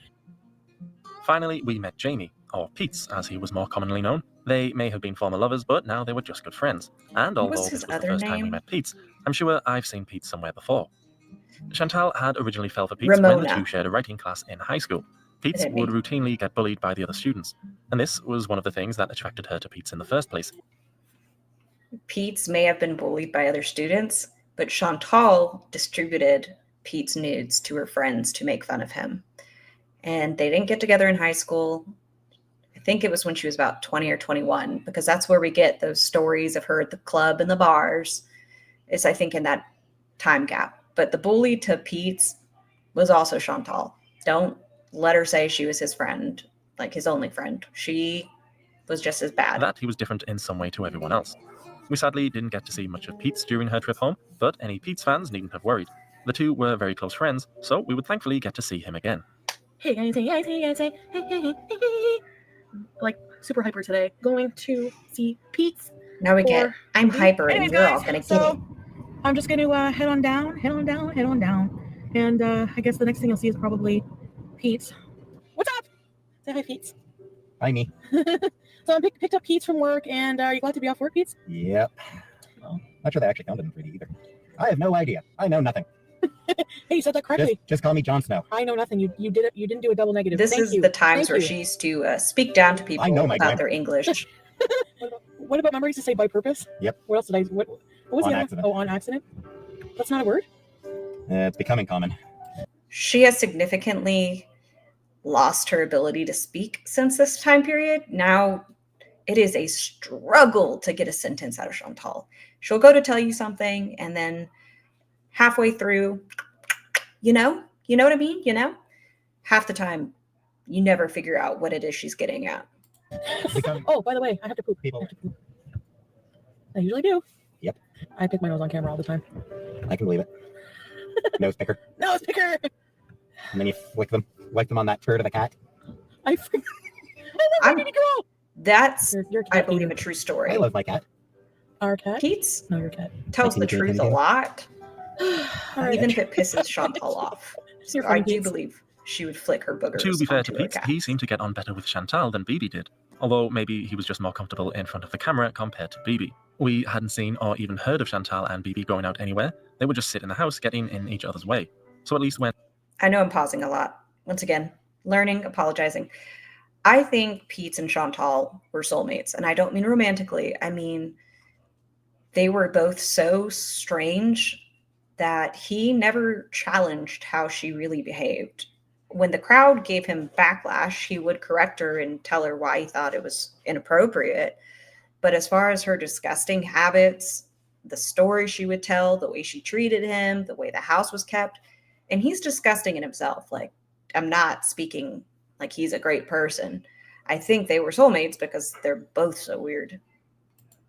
Finally, we met Jamie, or Pete's as he was more commonly known. They may have been former lovers, but now they were just good friends. And What although was this his was the other first time we name? met Pete's, I'm sure I've seen Pete somewhere before. Chantal had originally fell for Pete's when the Ramona. two shared a writing class in high school. Pete's hit me. would routinely get bullied by the other students, and this was one of the things that attracted her to Pete's in the first place. Pete's may have been bullied by other students, but Chantal distributed Pete's nudes to her friends to make fun of him. And they didn't get together in high school. I think it was when she was about 20 or 21, because that's where we get those stories of her at the club and the bars, is I think in that time gap. But the bully to Pete's was also Chantal. Don't let her say she was his friend, like his only friend. She was just as bad. That he was different in some way to everyone else. We sadly didn't get to see much of Pete's during her trip home, but any Pete's fans needn't have worried. The two were very close friends, so we would thankfully get to see him again. Hey guys, like super hyper today. Going to see Pete's. Now we get, I'm hyper and Anyways, you're all guys, going to get so it. I'm just going to head on down. And I guess the next thing you'll see is probably Pete's. What's up? Say hi, Pete's. Hi, me. So I picked up Pete's from work, and are you glad to be off work, Pete's? Yep. Oh. Not sure they actually found it in 3D either. I have no idea. I know nothing. Hey, you said that correctly. Just call me Jon Snow. I know nothing. You did it. You didn't do a double negative. This Thank is you. the times Thank where you. she used to speak down to people I know my about grammar. their English. What about remember I used to say by purpose? Yep. What else did I? What was On the other? accident. Oh, on accident. That's not a word. It's becoming common. She has significantly lost her ability to speak since this time period. Now it is a struggle to get a sentence out of Chantal. She'll go to tell you something, and then halfway through, you know what I mean? Half the time, you never figure out what it is she's getting at. Oh, by the way, I have to poop. People. I usually do. Yep. I pick my nose on camera all the time. I can believe it. Nose picker. Nose picker. And then you wipe them on that turd of a cat. I love my baby girl. That's, Your I cat believe, eater. a true story. I love my cat. Our cat. Pete's No, your cat. tells the truth a lot, All right. even if it pisses Chantal off. So You're I funny, do Pete's. believe she would flick her boogers To be fair to onto her Pete, cat. he seemed to get on better with Chantal than Bibi did, although maybe he was just more comfortable in front of the camera compared to Bibi. We hadn't seen or even heard of Chantal and Bibi going out anywhere. They would just sit in the house getting in each other's way. So at least when... I know I'm pausing a lot. Once again, learning, apologizing. I think Pete and Chantal were soulmates, and I don't mean romantically. I mean, they were both so strange that he never challenged how she really behaved. When the crowd gave him backlash, he would correct her and tell her why he thought it was inappropriate. But as far as her disgusting habits, the story she would tell, the way she treated him, the way the house was kept, and he's disgusting in himself. Like, I'm not speaking like he's a great person. I think they were soulmates because they're both so weird.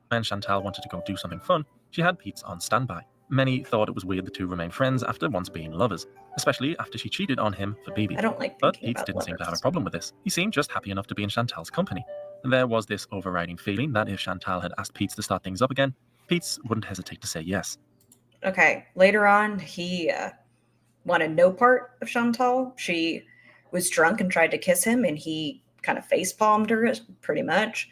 When Chantal wanted to go do something fun, she had Pete on standby. Many thought it was weird the two remained friends after once being lovers, especially after she cheated on him for Bibi. I don't like But thinking Pete about didn't seem to have a lovers. problem with this. He seemed just happy enough to be in Chantal's company. And there was this overriding feeling that if Chantal had asked Pete to start things up again, Pete wouldn't hesitate to say yes. Okay, later on, he wanted no part of Chantal. She was drunk and tried to kiss him, and he kind of face-palmed her, pretty much.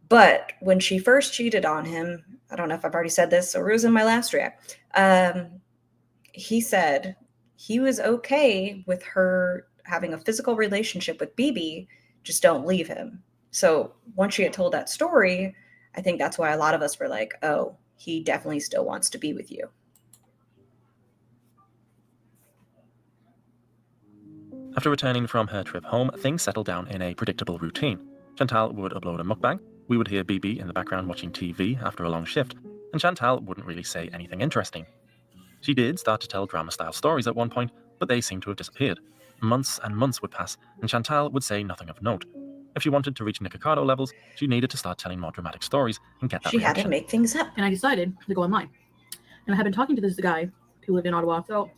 But when she first cheated on him, I don't know if I've already said this, or it was in my last react, he said he was okay with her having a physical relationship with Bibi, just don't leave him. So once she had told that story, I think that's why a lot of us were like, oh, he definitely still wants to be with you. After returning from her trip home, things settled down in a predictable routine. Chantal would upload a mukbang, we would hear Bibi in the background watching TV after a long shift, and Chantal wouldn't really say anything interesting. She did start to tell drama-style stories at one point, but they seemed to have disappeared. Months and months would pass, and Chantal would say nothing of note. If she wanted to reach Nikocado levels, she needed to start telling more dramatic stories and get that She had reaction. to make things up. And I decided to go online. And I had been talking to this guy who lived in Ottawa. So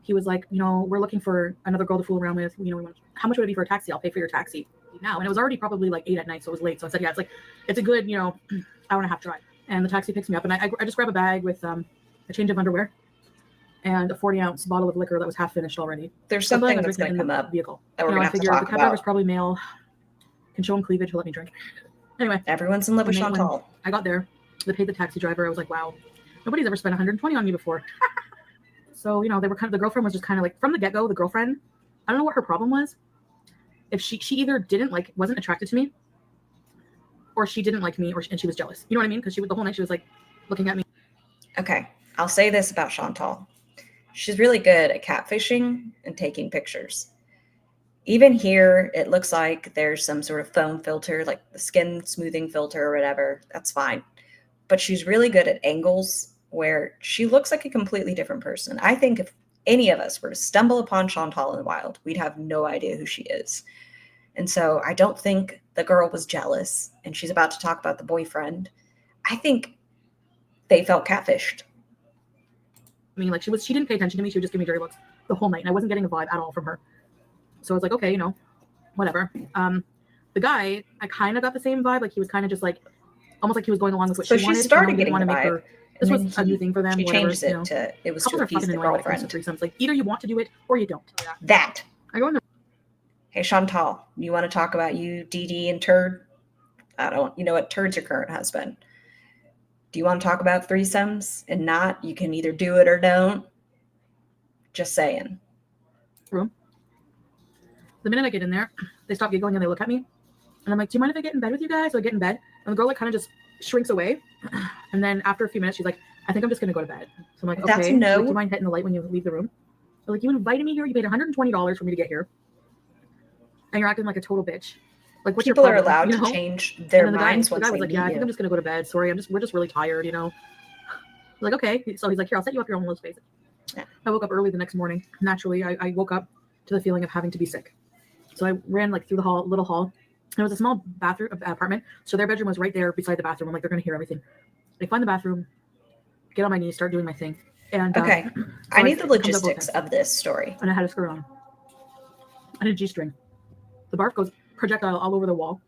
he was like, we're looking for another girl to fool around with. How much would it be for a taxi? I'll pay for your taxi now. And it was already probably like 8 at night, so it was late. So I said, yeah, it's a good, hour and a half drive. And the taxi picks me up, and I just grab a bag with a change of underwear and a 40-ounce bottle of liquor that was half finished already. There's So I feel something like I'm that's going drinking to in come the up vehicle. that we're going to I have to figure talk the cab driver's about. probably male, can show him cleavage, he'll let me drink. Anyway, Everyone's in love with when Chantal. I got there, they paid the taxi driver. I was like, wow, nobody's ever spent $120 on me before. So, they were the girlfriend was just kind of like, from the get-go, the girlfriend, I don't know what her problem was. If she either wasn't attracted to me, or she didn't like me, and she was jealous. You know what I mean? Because the whole night she was like looking at me. Okay, I'll say this about Chantal. She's really good at catfishing and taking pictures. Even here, it looks like there's some sort of foam filter, like the skin smoothing filter or whatever. That's fine. But she's really good at angles where she looks like a completely different person. I think if any of us were to stumble upon Chantal in the wild, we'd have no idea who she is. And so I don't think the girl was jealous and she's about to talk about the boyfriend. I think they felt catfished. I mean, she didn't pay attention to me. She would just give me dirty looks the whole night. And I wasn't getting a vibe at all from her. So I was like, okay, whatever. The guy, I kind of got the same vibe. Like he was kind of just like, almost like he was going along with what So she wanted. she started Didn't getting want the to make vibe. her. This and was then a new thing for them. She whatever, changes it to it was to couples are appease fucking the annoying when it comes to girlfriend. threesomes. Like either you want to do it or you don't. That. I go in the Hey, Chantal, you want to talk about you, Dee Dee, and Turd? I don't. You know what? Turd's your current husband. Do you want to talk about threesomes? And not, you can either do it or don't. Just saying. Room. The minute I get in there, they stop giggling and they look at me. And I'm like, do you mind if I get in bed with you guys? So I get in bed. And the girl like kind of just shrinks away. And then after a few minutes, she's like, I think I'm just going to go to bed. So I'm like, okay. That's a no. Like, do you mind hitting the light when you leave the room? They're like, you invited me here. You paid $120 for me to get here. And you're acting like a total bitch. Like, what's People your are problem, allowed to change their minds the once guy they was like, meet yeah, I you. think I'm just going to go to bed. Sorry, we're just really tired, you know? I'm like, okay. So he's like, here, I'll set you up your own little space. Yeah. I woke up early the next morning. Naturally, I woke up to the feeling of having to be sick. So I ran like through the little hall. And it was a small bathroom apartment. So their bedroom was right there beside the bathroom. I'm like, they're going to hear everything. I find the bathroom, get on my knees, start doing my thing. And okay. So I need the logistics of this story. And I had a skirt on. I had a G-string. The barf goes projectile all over the wall.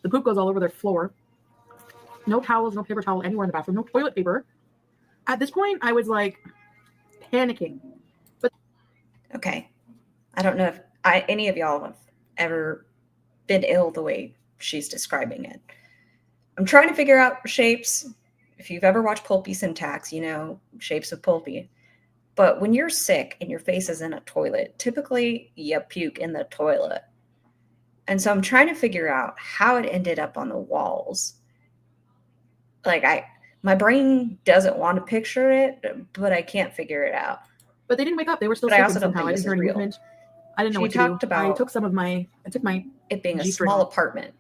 The poop goes all over their floor. No towels, no paper towel anywhere in the bathroom. No toilet paper. At this point, I was like panicking. But okay. I don't know if any of y'all have ever been ill the way she's describing it. I'm trying to figure out shapes. If you've ever watched Pulpy Syntax, you know shapes of Pulpy. But when you're sick and your face is in a toilet, typically you puke in the toilet. And so I'm trying to figure out how it ended up on the walls. Like my brain doesn't want to picture it, but I can't figure it out. But they didn't wake up. They were still sleeping somehow. I didn't hear any movement. I didn't know what to do. About I took my it being a G-string small off, apartment.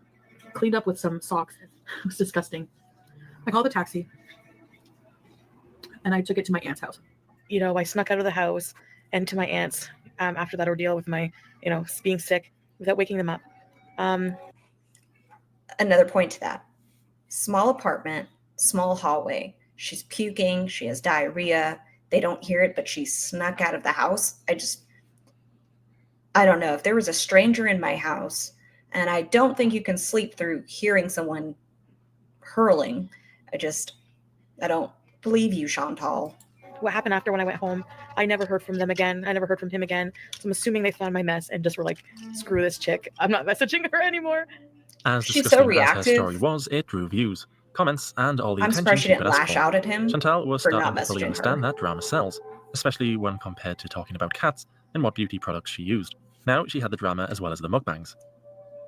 cleaned up with some socks. It was disgusting. I called a taxi. And I took it to my aunt's house. You know, I snuck out of the house and to my aunt's after that ordeal with my, you know, being sick without waking them up. Another point to that. Small apartment, small hallway. She's puking. She has diarrhea. They don't hear it, but she snuck out of the house. I don't know. If there was a stranger in my house, and I don't think you can sleep through hearing someone hurling. I don't believe you, Chantal. What happened after when I went home, I never heard from them again. I never heard from him again. So I'm assuming they found my mess and just were like, screw this chick. I'm not messaging her anymore. As She's disgusting so reactive. as her story was, it drew views, comments, and all the I'm attention surprised she she didn't could ask lash for. out at him Chantal was for starting not to fully messaging understand her. that drama sells, especially when compared to talking about cats and what beauty products she used. Now she had the drama as well as the mukbangs.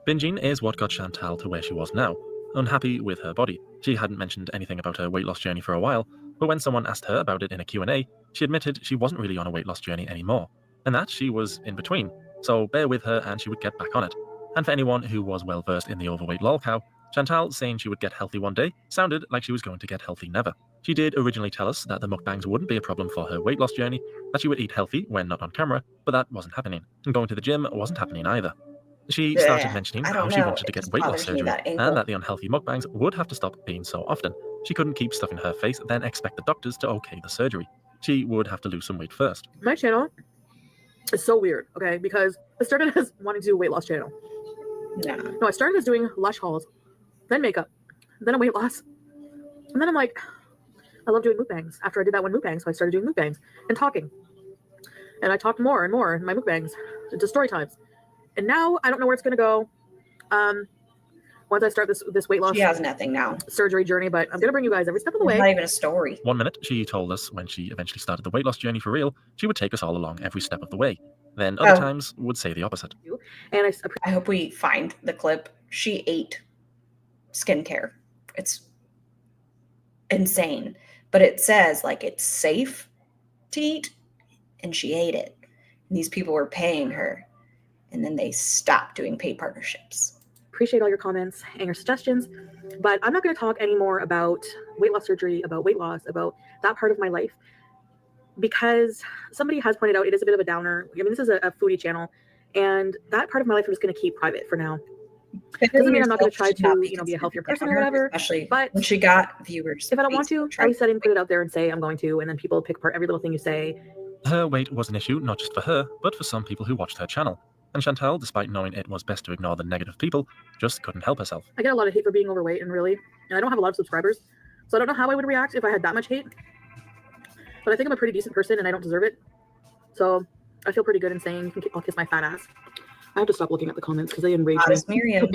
Binging is what got Chantal to where she was now, unhappy with her body. She hadn't mentioned anything about her weight loss journey for a while, but when someone asked her about it in a Q&A, she admitted she wasn't really on a weight loss journey anymore, and that she was in between, so bear with her and she would get back on it. And for anyone who was well versed in the overweight lolcow, Chantal saying she would get healthy one day sounded like she was going to get healthy never. She did originally tell us that the mukbangs wouldn't be a problem for her weight loss journey, that she would eat healthy when not on camera, but that wasn't happening, and going to the gym wasn't happening either. She started mentioning how she wanted to get weight loss surgery, and that the unhealthy mukbangs would have to stop being so often. She couldn't keep stuff in her face, then expect the doctors to okay the surgery. She would have to lose some weight first. My channel is so weird, okay? Because I started as wanting to do a weight loss channel. No, I started as doing lush hauls, then makeup, then a weight loss. And then I'm like, I love doing mukbangs. After I did that one mukbang, so I started doing mukbangs and talking. And I talked more and more in my mukbangs into story times. And now I don't know where it's going to go. Once I start this weight loss, she has nothing now. Surgery journey, but I'm going to bring you guys every step of the way. Not even a story. 1 minute, she told us when she eventually started the weight loss journey for real, she would take us all along every step of the way. Then other times would say the opposite. And I hope we find the clip. She ate skincare. It's insane. But it says like it's safe to eat, and she ate it. And these people were paying her. And then they stopped doing paid partnerships. Appreciate all your comments and your suggestions, but I'm not going to talk anymore about weight loss surgery, about weight loss, about that part of my life, because somebody has pointed out it is a bit of a downer. I mean, this is a foodie channel, and that part of my life I'm just going to keep private for now. Doesn't mean I'm not going to try to, be a healthier person or whatever. Especially but when she got viewers. If I don't want to, at least I didn't put it out there and say I'm going to, and then people pick apart every little thing you say. Her weight was an issue not just for her, but for some people who watched her channel. And Chantal, despite knowing it was best to ignore the negative people, just couldn't help herself. I get a lot of hate for being overweight, and I don't have a lot of subscribers, so I don't know how I would react if I had that much hate. But I think I'm a pretty decent person, and I don't deserve it. So I feel pretty good in saying I'll kiss my fat ass. I have to stop looking at the comments because they enrage me. Modest Miriam.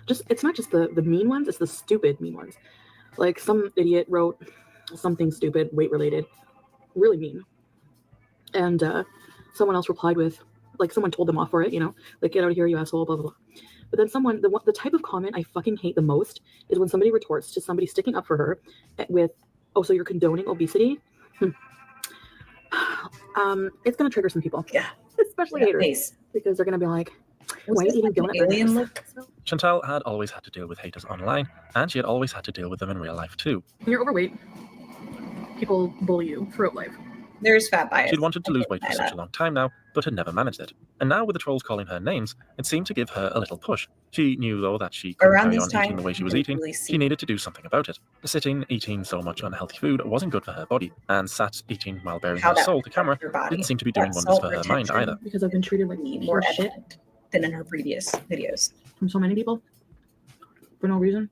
It's not just the mean ones; it's the stupid mean ones. Like some idiot wrote something stupid, weight related, really mean. And someone else replied with, like someone told them off for it, you know, like get out of here, you asshole, blah, blah, blah. But then someone, the type of comment I fucking hate the most is when somebody retorts to somebody sticking up for her with, oh, so you're condoning obesity? It's going to trigger some people. Yeah. Especially haters. Because they're going to be like, why are you eating donut alien burgers? look? Chantal had always had to deal with haters online, and she had always had to deal with them in real life too. When you're overweight, people bully you throughout life. There's fat bias. She'd wanted to lose weight for such a long time now, but had never managed it. And now with the trolls calling her names, it seemed to give her a little push. She knew though that she couldn't carry on eating the way she was eating. She needed to do something about it. Sitting, eating so much unhealthy food wasn't good for her body, and sat eating while bearing her soul to camera didn't seem to be doing wonders for her mind either. Because I've been treated like more shit than in her previous videos. From so many people for no reason.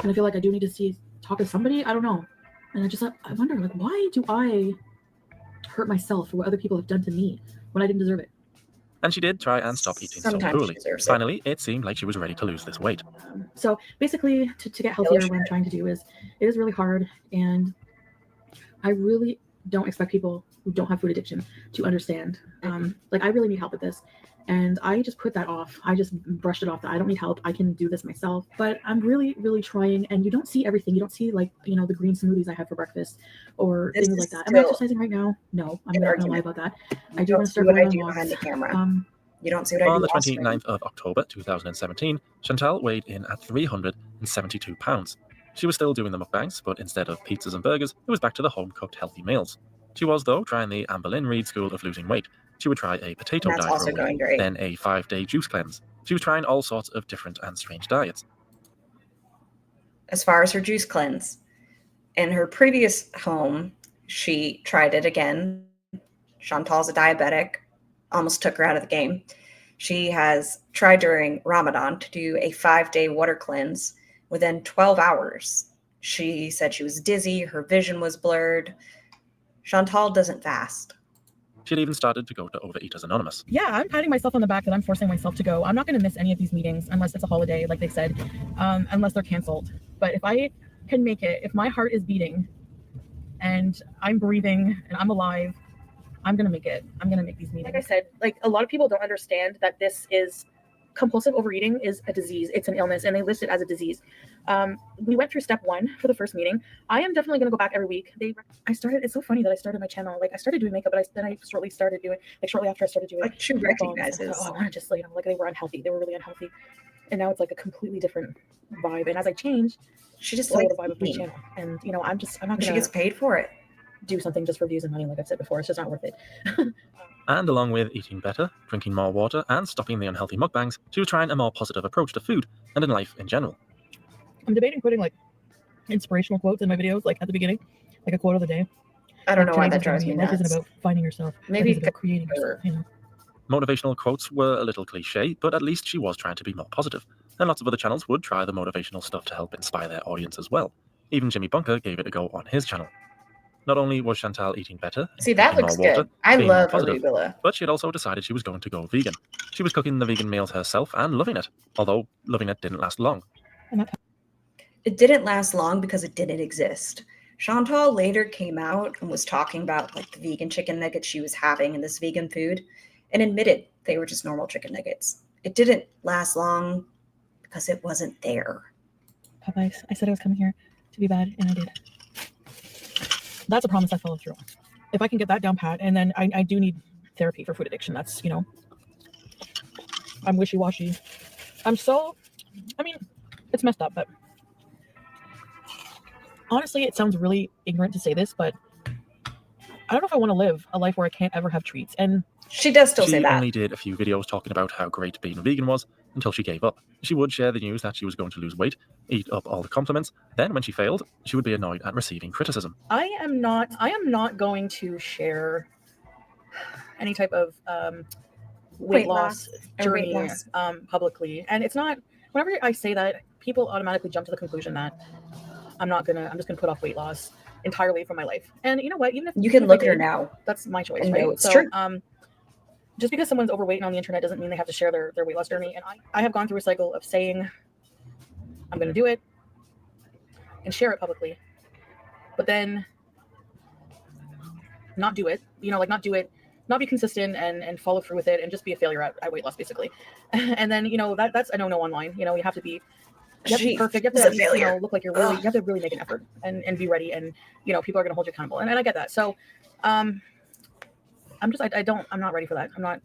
And I feel like I do need to talk to somebody. I don't know. And I wonder, like, why do I hurt myself for what other people have done to me when I didn't deserve it? And she did try and stop eating so poorly. Finally, it seemed like she was ready to lose this weight. So basically, to get healthier, what I'm trying to do is, it is really hard. And I really don't expect people who don't have food addiction to understand. Like, I really need help with this. And I just put that off. I just brushed it off that I don't need help. I can do this myself. But I'm really, really trying. And you don't see everything. You don't see, like, you know, the green smoothies I have for breakfast or things like that. Am I exercising right now? No, I'm not going to lie about that. I do want to start going on walks. Behind the camera. You don't see what I do. On the 29th of October 2017, Chantal weighed in at 372 pounds. She was still doing the mukbangs, but instead of pizzas and burgers, it was back to the home-cooked healthy meals. She was, though, trying the Anne Boleyn Reid School of losing weight. She would try a potato diet for a week, then a 5-day juice cleanse. She was trying all sorts of different and strange diets. As far as her juice cleanse, in her previous home, she tried it again. Chantal's a diabetic, almost took her out of the game. She has tried during Ramadan to do a 5-day water cleanse. Within 12 hours, she said she was dizzy, her vision was blurred. Chantal doesn't fast. She'd even started to go to Overeaters Anonymous. Yeah, I'm patting myself on the back that I'm forcing myself to go. I'm not going to miss any of these meetings unless it's a holiday, like they said, unless they're canceled. But if I can make it, if my heart is beating and I'm breathing and I'm alive, I'm going to make it. I'm going to make these meetings. Like I said, like a lot of people don't understand that this is compulsive overeating is a disease. It's an illness, and they list it as a disease. We went through step 1 for the first meeting. I am definitely going to go back every week. It's so funny that I started my channel. Like I started doing makeup, but then I shortly after I started doing like she recognizes. I want to just, you know, like they were unhealthy. They were really unhealthy. And now it's like a completely different vibe. And as I change, she just likes the vibe of my channel. And you know, I'm not going to. She gets paid for it. Do something just for views and money, like I've said before. It's just not worth it. And along with eating better, drinking more water, and stopping the unhealthy mukbangs, she was trying a more positive approach to food and in life in general. I'm debating putting like inspirational quotes in my videos, like at the beginning, like a quote of the day. I don't know why that drives me nuts. Life isn't about finding yourself. Maybe it's about creating yourself. You know? Motivational quotes were a little cliche, but at least she was trying to be more positive. And lots of other channels would try the motivational stuff to help inspire their audience as well. Even Jimmy Bunker gave it a go on his channel. Not only was Chantal eating better, see that looks good. I love arugula. But she had also decided she was going to go vegan. She was cooking the vegan meals herself and loving it, although loving it didn't last long. It didn't last long because it didn't exist. Chantal later came out and was talking about like the vegan chicken nuggets she was having and this vegan food, and admitted they were just normal chicken nuggets. It didn't last long because it wasn't there. Popeyes, I said I was coming here to be bad, and I did. That's a promise I follow through on. If I can get that down pat, and then I do need therapy for food addiction. That's, you know, I'm wishy-washy. It's messed up, but honestly, it sounds really ignorant to say this, but I don't know if I want to live a life where I can't ever have treats. And she does still say that. She only did a few videos talking about how great being a vegan was until she gave up. She would share the news that she was going to lose weight, eat up all the compliments. Then when she failed, she would be annoyed at receiving criticism. I am not going to share any type of weight loss journey publicly. And it's not, whenever I say that, people automatically jump to the conclusion that I'm just gonna put off weight loss entirely from my life. And you know what? Even if you can look at her now, that's my choice, and right? It's true. Just because someone's overweight on the internet doesn't mean they have to share their weight loss journey. And I have gone through a cycle of saying I'm going to do it and share it publicly, but then not do it, like not do it, not be consistent and follow through with it and just be a failure at weight loss basically. And then, that's a no online, you have to be perfect. You have to at least, look like you're really, you have to really make an effort and be ready. And, people are going to hold you accountable. And I get that. So, I'm not ready for that. I'm not,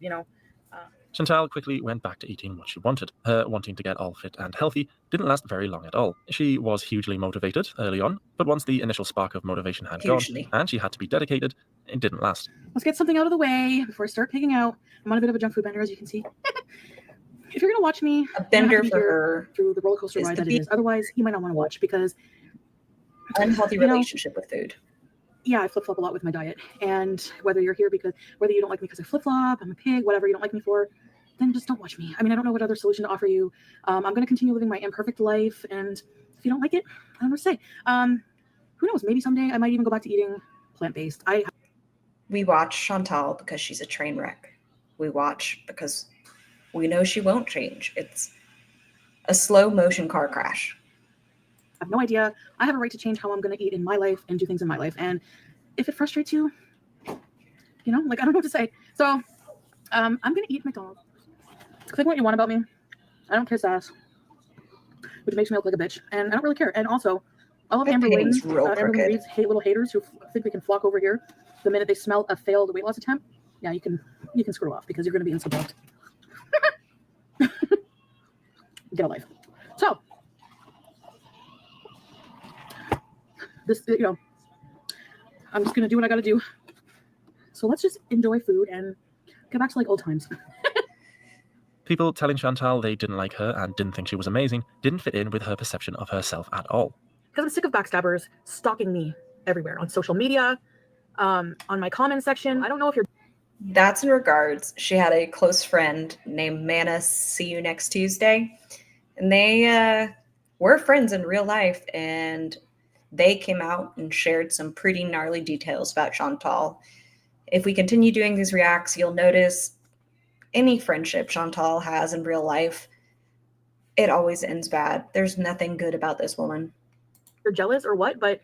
Chantal quickly went back to eating what she wanted. Her wanting to get all fit and healthy didn't last very long at all. She was hugely motivated early on, but once the initial spark of motivation had gone and she had to be dedicated, it didn't last. Let's get something out of the way before I start pigging out. I'm on a bit of a junk food bender, as you can see. If you're going to watch me, a bender for her through the roller coaster ride that it is. Otherwise, you might not want to watch because unhealthy relationship with food. Yeah, I flip-flop a lot with my diet. And whether you're here whether you don't like me because I flip-flop, I'm a pig, whatever you don't like me for, then just don't watch me. I mean, I don't know what other solution to offer you. I'm going to continue living my imperfect life. And if you don't like it, I don't know what to say. Who knows? Maybe someday I might even go back to eating plant-based. We watch Chantal because she's a train wreck. We watch because we know she won't change. It's a slow motion car crash. I have no idea. I have a right to change how I'm going to eat in my life and do things in my life. And if it frustrates you, I don't know what to say. So I'm going to eat McDonald's. Click what you want about me. I don't kiss ass, which makes me look like a bitch. And I don't really care. And also, all of Amber Wings, Amber Reed's little haters who think we can flock over here the minute they smell a failed weight loss attempt. Yeah, you can screw off because you're going to be insulted. Get a life. So, this, I'm just going to do what I got to do. So let's just enjoy food and get back to like old times. People telling Chantal they didn't like her and didn't think she was amazing didn't fit in with her perception of herself at all. Because I'm sick of backstabbers stalking me everywhere on social media, on my comment section. I don't know if you're... That's in regards. She had a close friend named Manus, see you next Tuesday. And they were friends in real life. And they came out and shared some pretty gnarly details about Chantal. If we continue doing these reacts, you'll notice any friendship Chantal has in real life, it always ends bad. There's nothing good about this woman. You're jealous or what, but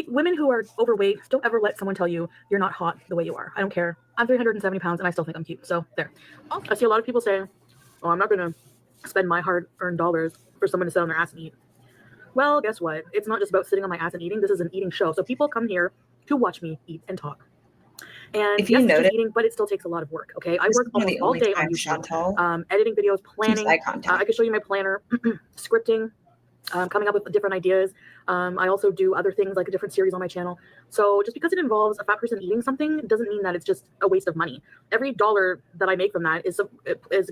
women who are overweight, don't ever let someone tell you you're not hot the way you are. I don't care. I'm 370 pounds and I still think I'm cute. So there. I see a lot of people saying, oh, I'm not going to spend my hard-earned dollars for someone to sit on their ass and eat. Well, guess what? It's not just about sitting on my ass and eating. This is an eating show. So people come here to watch me eat and talk. And if you notice, eating, but it still takes a lot of work. Okay, I work almost all day on YouTube, editing videos, planning. I can show you my planner, scripting, coming up with different ideas. I also do other things like a different series on my channel. So just because it involves a fat person eating something doesn't mean that it's just a waste of money. Every dollar that I make from that is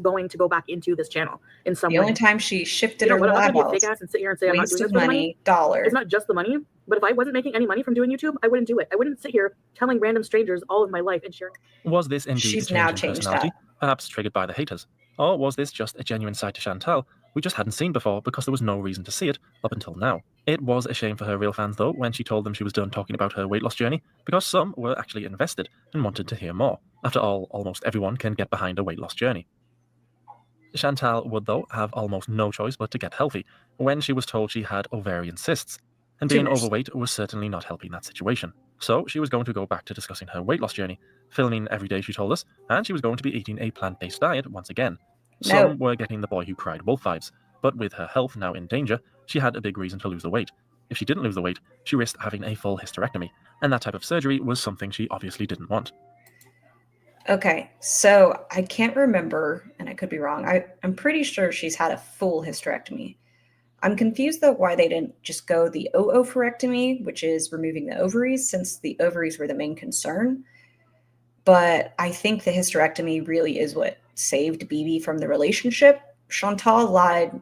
going to go back into this channel in some way. The only time she shifted her eyeballs, I'm not going to be a fake ass and sit here and say I'm not doing this for money. Dollars. It's not just the money. But if I wasn't making any money from doing YouTube, I wouldn't do it. I wouldn't sit here telling random strangers all of my life and sharing. Was this indeed She's a now change in changed personality, that. perhaps triggered by the haters? Or was this just a genuine side to Chantal we just hadn't seen before because there was no reason to see it up until now? It was a shame for her real fans, though, when she told them she was done talking about her weight loss journey, because some were actually invested and wanted to hear more. After all, almost everyone can get behind a weight loss journey. Chantal would, though, have almost no choice but to get healthy when she was told she had ovarian cysts, and being overweight was certainly not helping that situation. So she was going to go back to discussing her weight loss journey, filming every day she told us, and she was going to be eating a plant-based diet once again. Some were getting the boy who cried wolf vibes, but with her health now in danger, she had a big reason to lose the weight. If she didn't lose the weight, she risked having a full hysterectomy, and that type of surgery was something she obviously didn't want. Okay, so I can't remember, and I could be wrong. I'm pretty sure she's had a full hysterectomy. I'm confused, though, why they didn't just go the oophorectomy, which is removing the ovaries, since the ovaries were the main concern. But I think the hysterectomy really is what saved BB from the relationship. Chantal lied.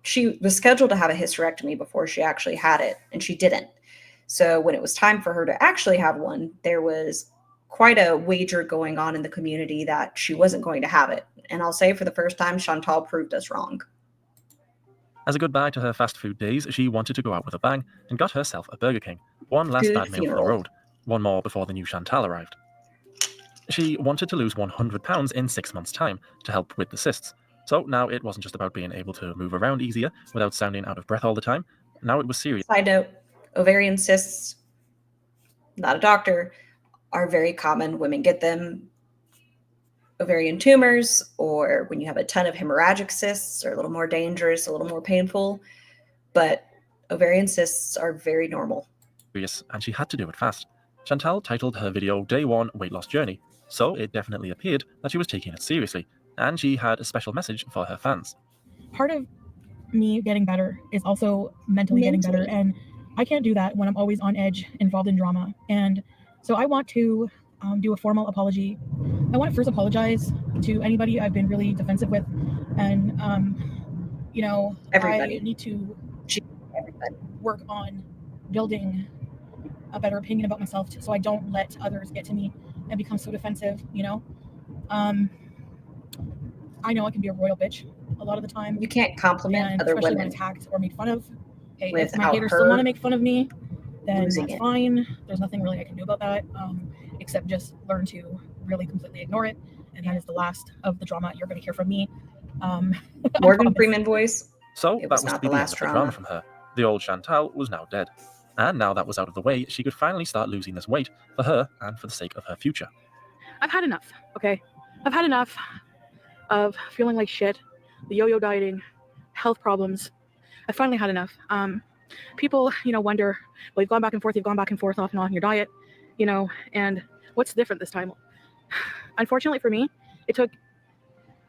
She was scheduled to have a hysterectomy before she actually had it, and she didn't. So when it was time for her to actually have one, there was quite a wager going on in the community that she wasn't going to have it. And I'll say for the first time, Chantal proved us wrong. As a goodbye to her fast food days, she wanted to go out with a bang and got herself a Burger King. One last bad meal for the road. One more before the new Chantal arrived. She wanted to lose 100 pounds in 6 months' time to help with the cysts. So now it wasn't just about being able to move around easier without sounding out of breath all the time. Now it was serious. Side note, ovarian cysts, not a doctor, are very common. Women get them. Ovarian tumors, or when you have a ton of hemorrhagic cysts, are a little more dangerous, a little more painful. But ovarian cysts are very normal. And she had to do it fast. Chantal titled her video Day 1 Weight Loss Journey, so it definitely appeared that she was taking it seriously, and she had a special message for her fans. Part of me getting better is also mentally getting better, and I can't do that when I'm always on edge, involved in drama. And so I want to do a formal apology. I want to first apologize to anybody I've been really defensive with, and Everybody. I need to Everybody. work on building a better opinion about myself so I don't let others get to me and become so defensive. I know I can be a royal bitch a lot of the time. You can't compliment other especially women. when attacked or made fun of. Hey, if my Without haters her still want to make fun of me, then losing that's it. fine. There's nothing really I can do about that, except just learn to really completely ignore it. And that is the last of the drama you're going to hear from me. Morgan Freeman voice. So It that was was to not be the the end last of the drama. drama from her. The old Chantal was now dead. And now that was out of the way, she could finally start losing this weight for her and for the sake of her future. I've had enough, okay? I've had enough of feeling like shit, the yo-yo dieting, health problems. I finally had enough. People, wonder, well, you've gone back and forth off and on your diet, and what's different this time? Unfortunately for me, it took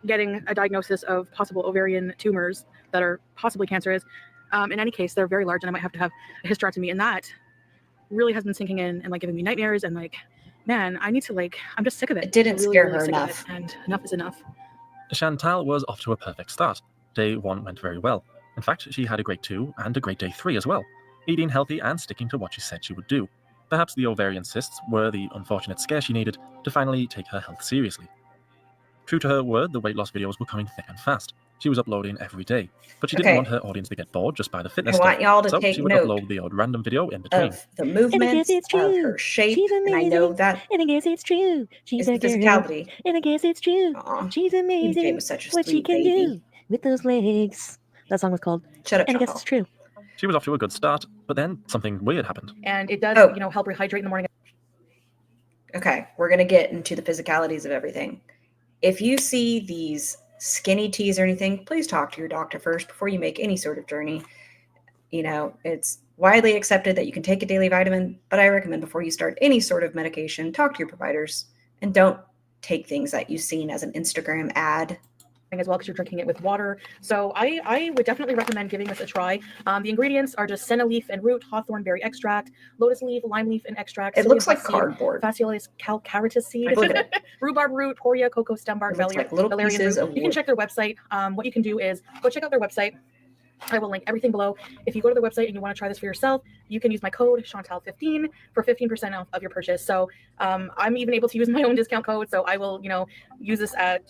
getting a diagnosis of possible ovarian tumors that are possibly cancerous. In any case, they're very large, and I might have to have a hysterectomy, and that really has been sinking in and giving me nightmares. And man, I need to I'm just sick of it. It didn't I'm really, scare really her sick of enough. it, and enough is enough. Chantal was off to a perfect start. Day 1 went very well. In fact, she had a great 2 and a great day 3 as well, eating healthy and sticking to what she said she would do. Perhaps the ovarian cysts were the unfortunate scare she needed to finally take her health seriously. True to her word, the weight loss videos were coming thick and fast. She was uploading every day, but she didn't Okay. want her audience to get bored just by the fitness I want stuff, y'all to so take she would note upload the odd random video in between. Of the movements, it's of true. her shape, She's and I know that And I guess it's true. She's is a the girl. physicality. And I guess it's true. Aw, She's you amazing. became such a What she sweet can baby. do with those legs. That song was called Shut up, And I guess Chantal. it's true. She was off to a good start, but then something weird happened. And it does, Oh. help rehydrate in the morning. Okay, we're going to get into the physicalities of everything. If you see these skinny teas or anything, please talk to your doctor first before you make any sort of journey. It's widely accepted that you can take a daily vitamin, but I recommend before you start any sort of medication, talk to your providers and don't take things that you've seen as an Instagram ad. As well, because you're drinking it with water. So I would definitely recommend giving this a try. The ingredients are just senna leaf and root, hawthorn berry extract, lotus leaf, lime leaf and extract. It looks like seed, cardboard. Fasciolus calcaritas seed, Look at it. rhubarb root, poria, cocoa stem bark, It looks like little valerian pieces root. of You can wood. check their website. What you can do is go check out their website. I will link everything below. If you go to the website and you want to try this for yourself, you can use my code Chantal15 for 15% off of your purchase. So I'm even able to use my own discount code. So I will, use this at.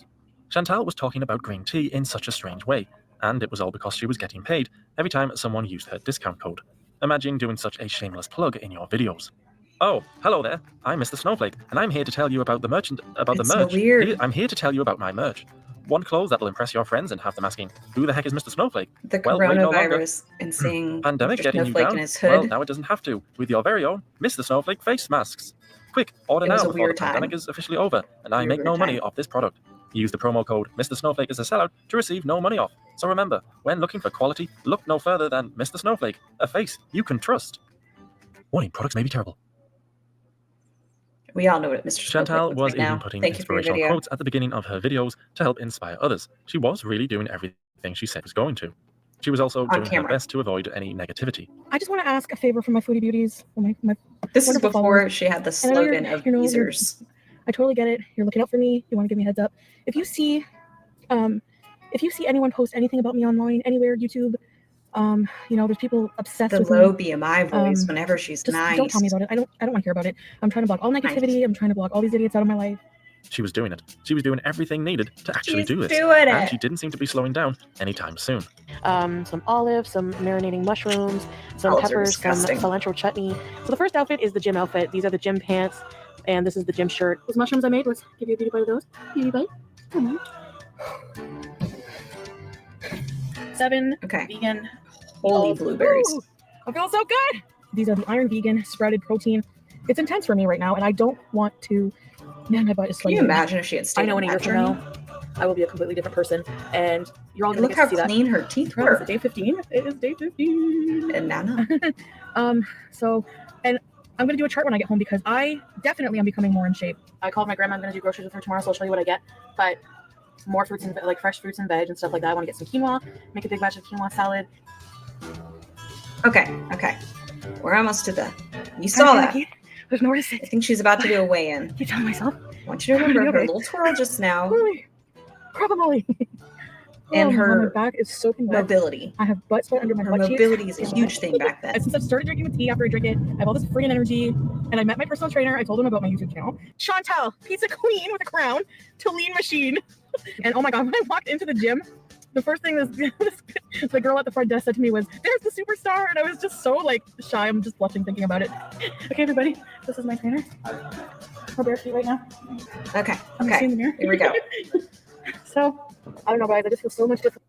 Chantal was talking about green tea in such a strange way, and it was all because she was getting paid every time someone used her discount code. Imagine doing such a shameless plug in your videos. Oh, hello there. I'm Mr. Snowflake, and I'm here to tell you about the merch. So weird. I'm here to tell you about my merch. Want clothes that'll impress your friends and have them asking, "Who the heck is Mr. Snowflake?" The Well, wait no longer. coronavirus and seeing Pandemic Mr. getting you Snowflake down? in his Well, hood. now it doesn't have to. With your very own Mr. Snowflake face masks. Quick, order It now was a before the weird time. pandemic is officially over, and I make Weird no money time. off this product. Use the promo code Mr. Snowflake as a sellout to receive no money off. So remember, when looking for quality, look no further than Mr. Snowflake, a face you can trust. Warning, products may be terrible. We all know what Mr. Snowflake Chantal looks was like now. even putting Thank you for your inspirational video. quotes at the beginning of her videos to help inspire others. She was really doing everything she said was going to. She was also doing her camera. best to avoid any negativity. I just want to ask a favor for my foodie beauties, for my This is wonderful before followers. she had the And I know you're- slogan of you know, you're- users. I totally get it. You're looking out for me. You want to give me a heads up. If you see anyone post anything about me online, anywhere, YouTube, there's people obsessed The with low me. BMI voice whenever she's Just nice. don't tell me about it. I don't want to hear about it. I'm trying to block all negativity. I'm trying to block all these idiots out of my life. She was doing it. She was doing everything needed to actually She's do this. doing And it. she didn't seem to be slowing down anytime soon. Some olives, some marinating mushrooms, some Olives are peppers, some disgusting. cilantro chutney. So the first outfit is the gym outfit. These are the gym pants, and this is the gym shirt. Those mushrooms I made. Let's give you a beauty bite of those. Beauty bite. Come on. 7 Okay. vegan. Holy Oats. blueberries. Woo! I feel so good. These are the Iron Vegan sprouted protein. It's intense for me right now, and I don't want to. Man, my butt is Can sweating. you imagine if she had stayed I know on in a year that from journey? now, I will be a completely different person, and you're all And gonna look get how to see that. clean her teeth Is it were. day 15? It is day 15. And now no. So, and I'm gonna do a chart when I get home because I definitely am becoming more in shape. I called my grandma. I'm gonna do groceries with her tomorrow, so I'll show you what I get. But more fruits and like fresh fruits and veg and stuff like that. I want to get some quinoa, make a big batch of quinoa salad. Okay. We're almost to the. You saw that. There's nowhere to sit. I think she's about to do a weigh-in. Keep telling myself. I want you to remember her Okay. little twirl just now Holy guacamole. and Oh, her my back is soaking wet. mobility. I have butt sweat under my Her butt cheeks. mobility is a huge thing back then. And since I've started drinking the tea after I drink it, I have all this friggin' energy. And I met my personal trainer. I told him about my YouTube channel. Chantal, pizza queen with a crown, to lean machine. And oh my God, when I walked into the gym, the first thing the girl at the front desk said to me was, "There's the superstar." And I was just so like shy. I'm just blushing thinking about it. Okay, everybody, this is my trainer. Her bare feet right now. Okay. I'm gonna see in the mirror. Here we go. So, I don't know, guys. I just feel so much different.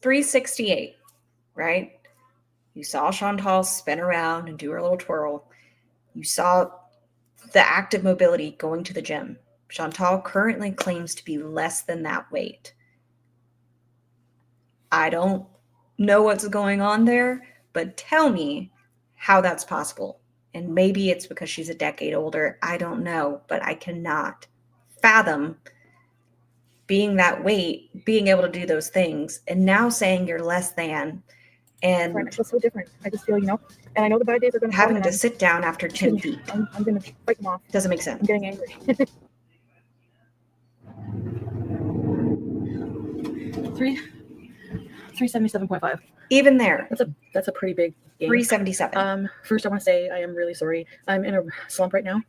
368, right? You saw Chantal spin around and do her little twirl. You saw the active mobility going to the gym. Chantal currently claims to be less than that weight. I don't know what's going on there, but tell me how that's possible. And maybe it's because she's a decade older. I don't know, but I cannot fathom being that weight, being able to do those things, and now saying you're less than, and I feel so different. I just feel, and I know the bad days are going to having to sit down after 10 feet. I'm going to fight them off. Doesn't make sense. I'm getting angry. 377.5. Even there, That's a pretty big gain. 377. First I want to say I am really sorry. I'm in a slump right now.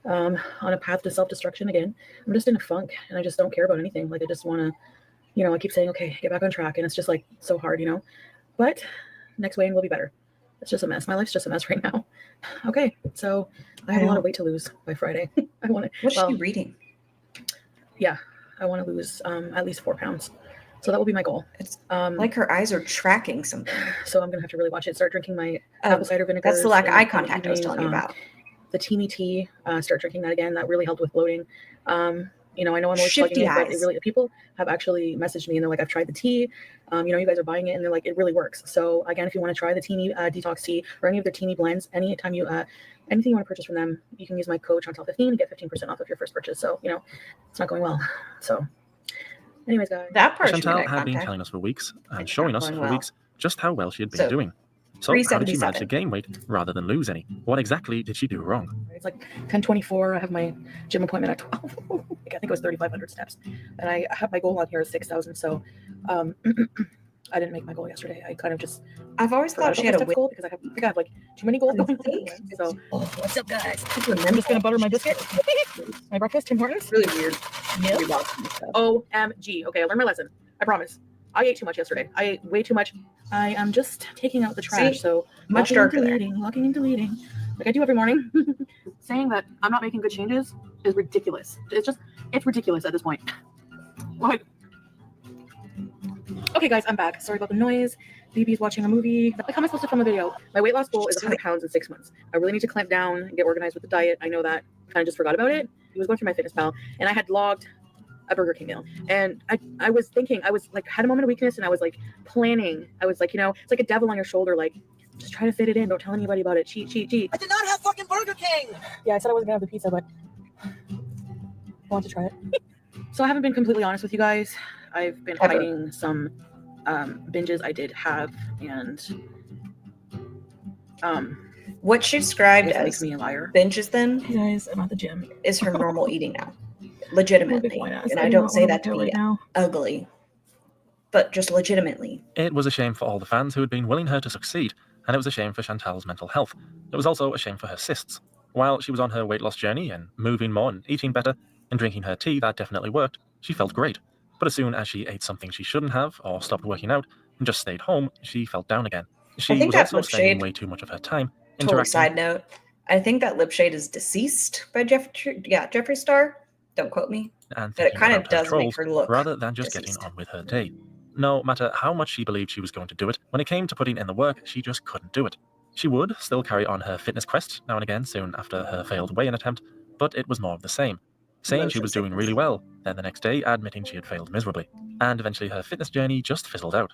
On a path to self-destruction again. I'm just in a funk and I just don't care about anything. Like I just want to, I keep saying, okay, get back on track. And it's just like so hard, but next weigh-in will be better. It's just a mess. My life's just a mess right now. Okay. So I have a lot of weight to lose by Friday. What's she reading? Yeah. I want to lose at least 4 pounds. So that will be my goal. It's like her eyes are tracking something. So I'm going to have to really watch it. Start drinking my apple cider vinegar. That's the lack of eye contact I was telling you about. The teeny tea, start drinking that again. That really helped with bloating. I know I'm always Shifty plugging it, but eyes. people have actually messaged me and they're like, I've tried the tea. You guys are buying it and they're like, it really works. So again, if you want to try the teeny detox tea or any of their teeny blends, anytime anything you want to purchase from them, you can use my code Chantal15 and get 15% off of your first purchase. So, it's not going well. So anyways, guys. That part Chantal had been telling us for weeks and showing us for weeks just how well she had been doing. So how did she manage to gain weight rather than lose any? What exactly did she do wrong? It's like 10:24. I have my gym appointment at 12. I think it was 3,500 steps. And I have my goal on here is 6,000. So I didn't make my goal yesterday. I kind of just I've always thought she had a goal because I think I have like too many goals going on. So what's up, guys? I'm just gonna butter my biscuit. My breakfast, Tim Hortons. Really weird. Yep. OMG. Okay, I learned my lesson. I promise. I ate too much yesterday. I ate way too much. I am just taking out the trash. So much darker there. Locking and deleting, like I do every morning. Saying that I'm not making good changes is ridiculous. It's ridiculous at this point. Like, okay, guys, I'm back. Sorry about the noise. BB's watching a movie. Like, how am I supposed to film a video? My weight loss goal is 100 pounds in 6 months. I really need to clamp down and get organized with the diet. I know that. Kind of just forgot about it. It was going through my fitness pal, and I had logged a Burger King meal. And I was thinking, I was like, had a moment of weakness, and I was like planning. I was like, it's like a devil on your shoulder, like, just try to fit it in. Don't tell anybody about it. Cheat. I did not have fucking Burger King. Yeah, I said I wasn't gonna have the pizza, but I want to try it. So I haven't been completely honest with you guys. I've been hiding some binges I did have, and what she described as makes me a liar. Binges then, Hey guys, I'm at the gym. Is her normal eating now. Legitimately. And I don't say that to be ugly, but just legitimately. It was a shame for all the fans who had been willing her to succeed, and it was a shame for Chantal's mental health. It was also a shame for her cysts. While she was on her weight loss journey and moving more and eating better and drinking her tea, that definitely worked. She felt great. But as soon as she ate something she shouldn't have or stopped working out and just stayed home, she felt down again. She was also spending way too much of her time interacting. Side note, I think that lip shade is Deceased by Jeffree Star. Don't quote me. And but it kind of does trolls, make her look rather than just deceased. getting on with her day. No matter how much she believed she was going to do it, when it came to putting in the work, she just couldn't do it. She would still carry on her fitness quest now and again soon after her failed weigh-in attempt, but it was more of the same. Saying she was doing really well, then the next day admitting she had failed miserably, and eventually her fitness journey just fizzled out.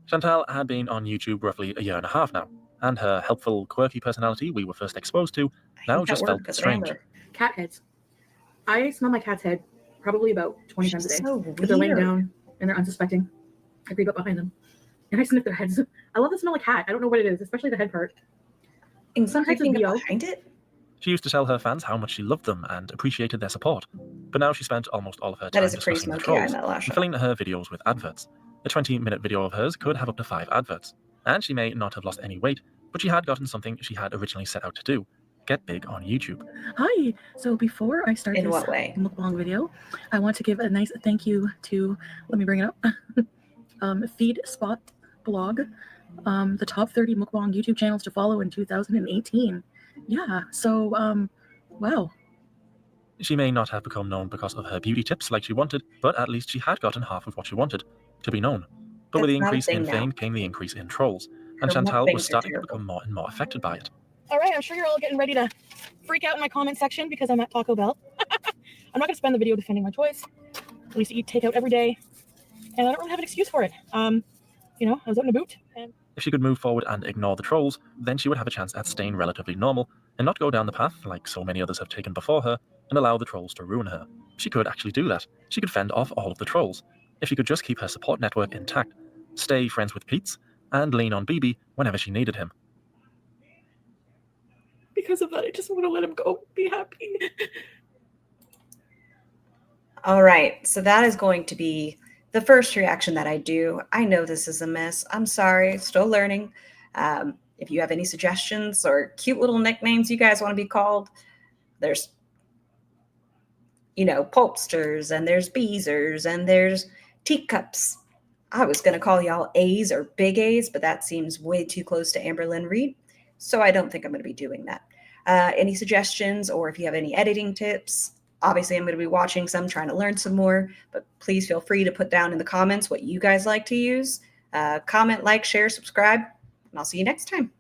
Chantal had been on YouTube roughly a year and a half now, and her helpful, quirky personality we were first exposed to now just felt strange. Cat heads. I smell my cat's head probably about 20 times a day. So If they're laying weird. down and they're unsuspecting, I creep up behind them and I sniff their heads. I love the smell of cat. I don't know what it is, especially the head part. And Some types of creeping up BO. behind it? She used to tell her fans how much she loved them and appreciated their support, but now she spent almost all of her That time is a pretty discussing the smoky eye trolls in that lash and filling her videos with adverts. A 20-minute video of hers could have up to 5 adverts, and she may not have lost any weight, but she had gotten something she had originally set out to do: get big on YouTube. Hi. So before I start In this what way? mukbang video, I want to give a nice thank you to, let me bring it up, Feed Spot blog, the top 30 mukbang YouTube channels to follow in 2018. Yeah, so, wow. She may not have become known because of her beauty tips like she wanted, but at least she had gotten half of what she wanted: to be known. But with the That's not a increase in thing now. fame came the increase in trolls, and Her Chantal mukbangs was are starting to terrible. become more and more affected by it. All right, I'm sure you're all getting ready to freak out in my comment section because I'm at Taco Bell. I'm not going to spend the video defending my choice. I used to eat takeout every day, and I don't really have an excuse for it. You know, I was out in a boot, and If she could move forward and ignore the trolls, then she would have a chance at staying relatively normal and not go down the path like so many others have taken before her and allow the trolls to ruin her. She could actually do that. She could fend off all of the trolls if she could just keep her support network intact, stay friends with Pete's, and lean on BB whenever she needed him. because of that, I just want to let him go. Be happy. All right, so that is going to be the first reaction that I do. I know this is a mess. I'm sorry, still learning. If you have any suggestions or cute little nicknames you guys want to be called, there's, you know, Pulpsters, and there's Beezers, and there's Teacups. I was going to call y'all A's or Big A's, but that seems way too close to Amber Lynn Reed, so I don't think I'm going to be doing that. Any suggestions, or if you have any editing tips, obviously I'm going to be watching some, trying to learn some more, but please feel free to put down in the comments what you guys like to use. Comment, like, share, subscribe, and I'll see you next time.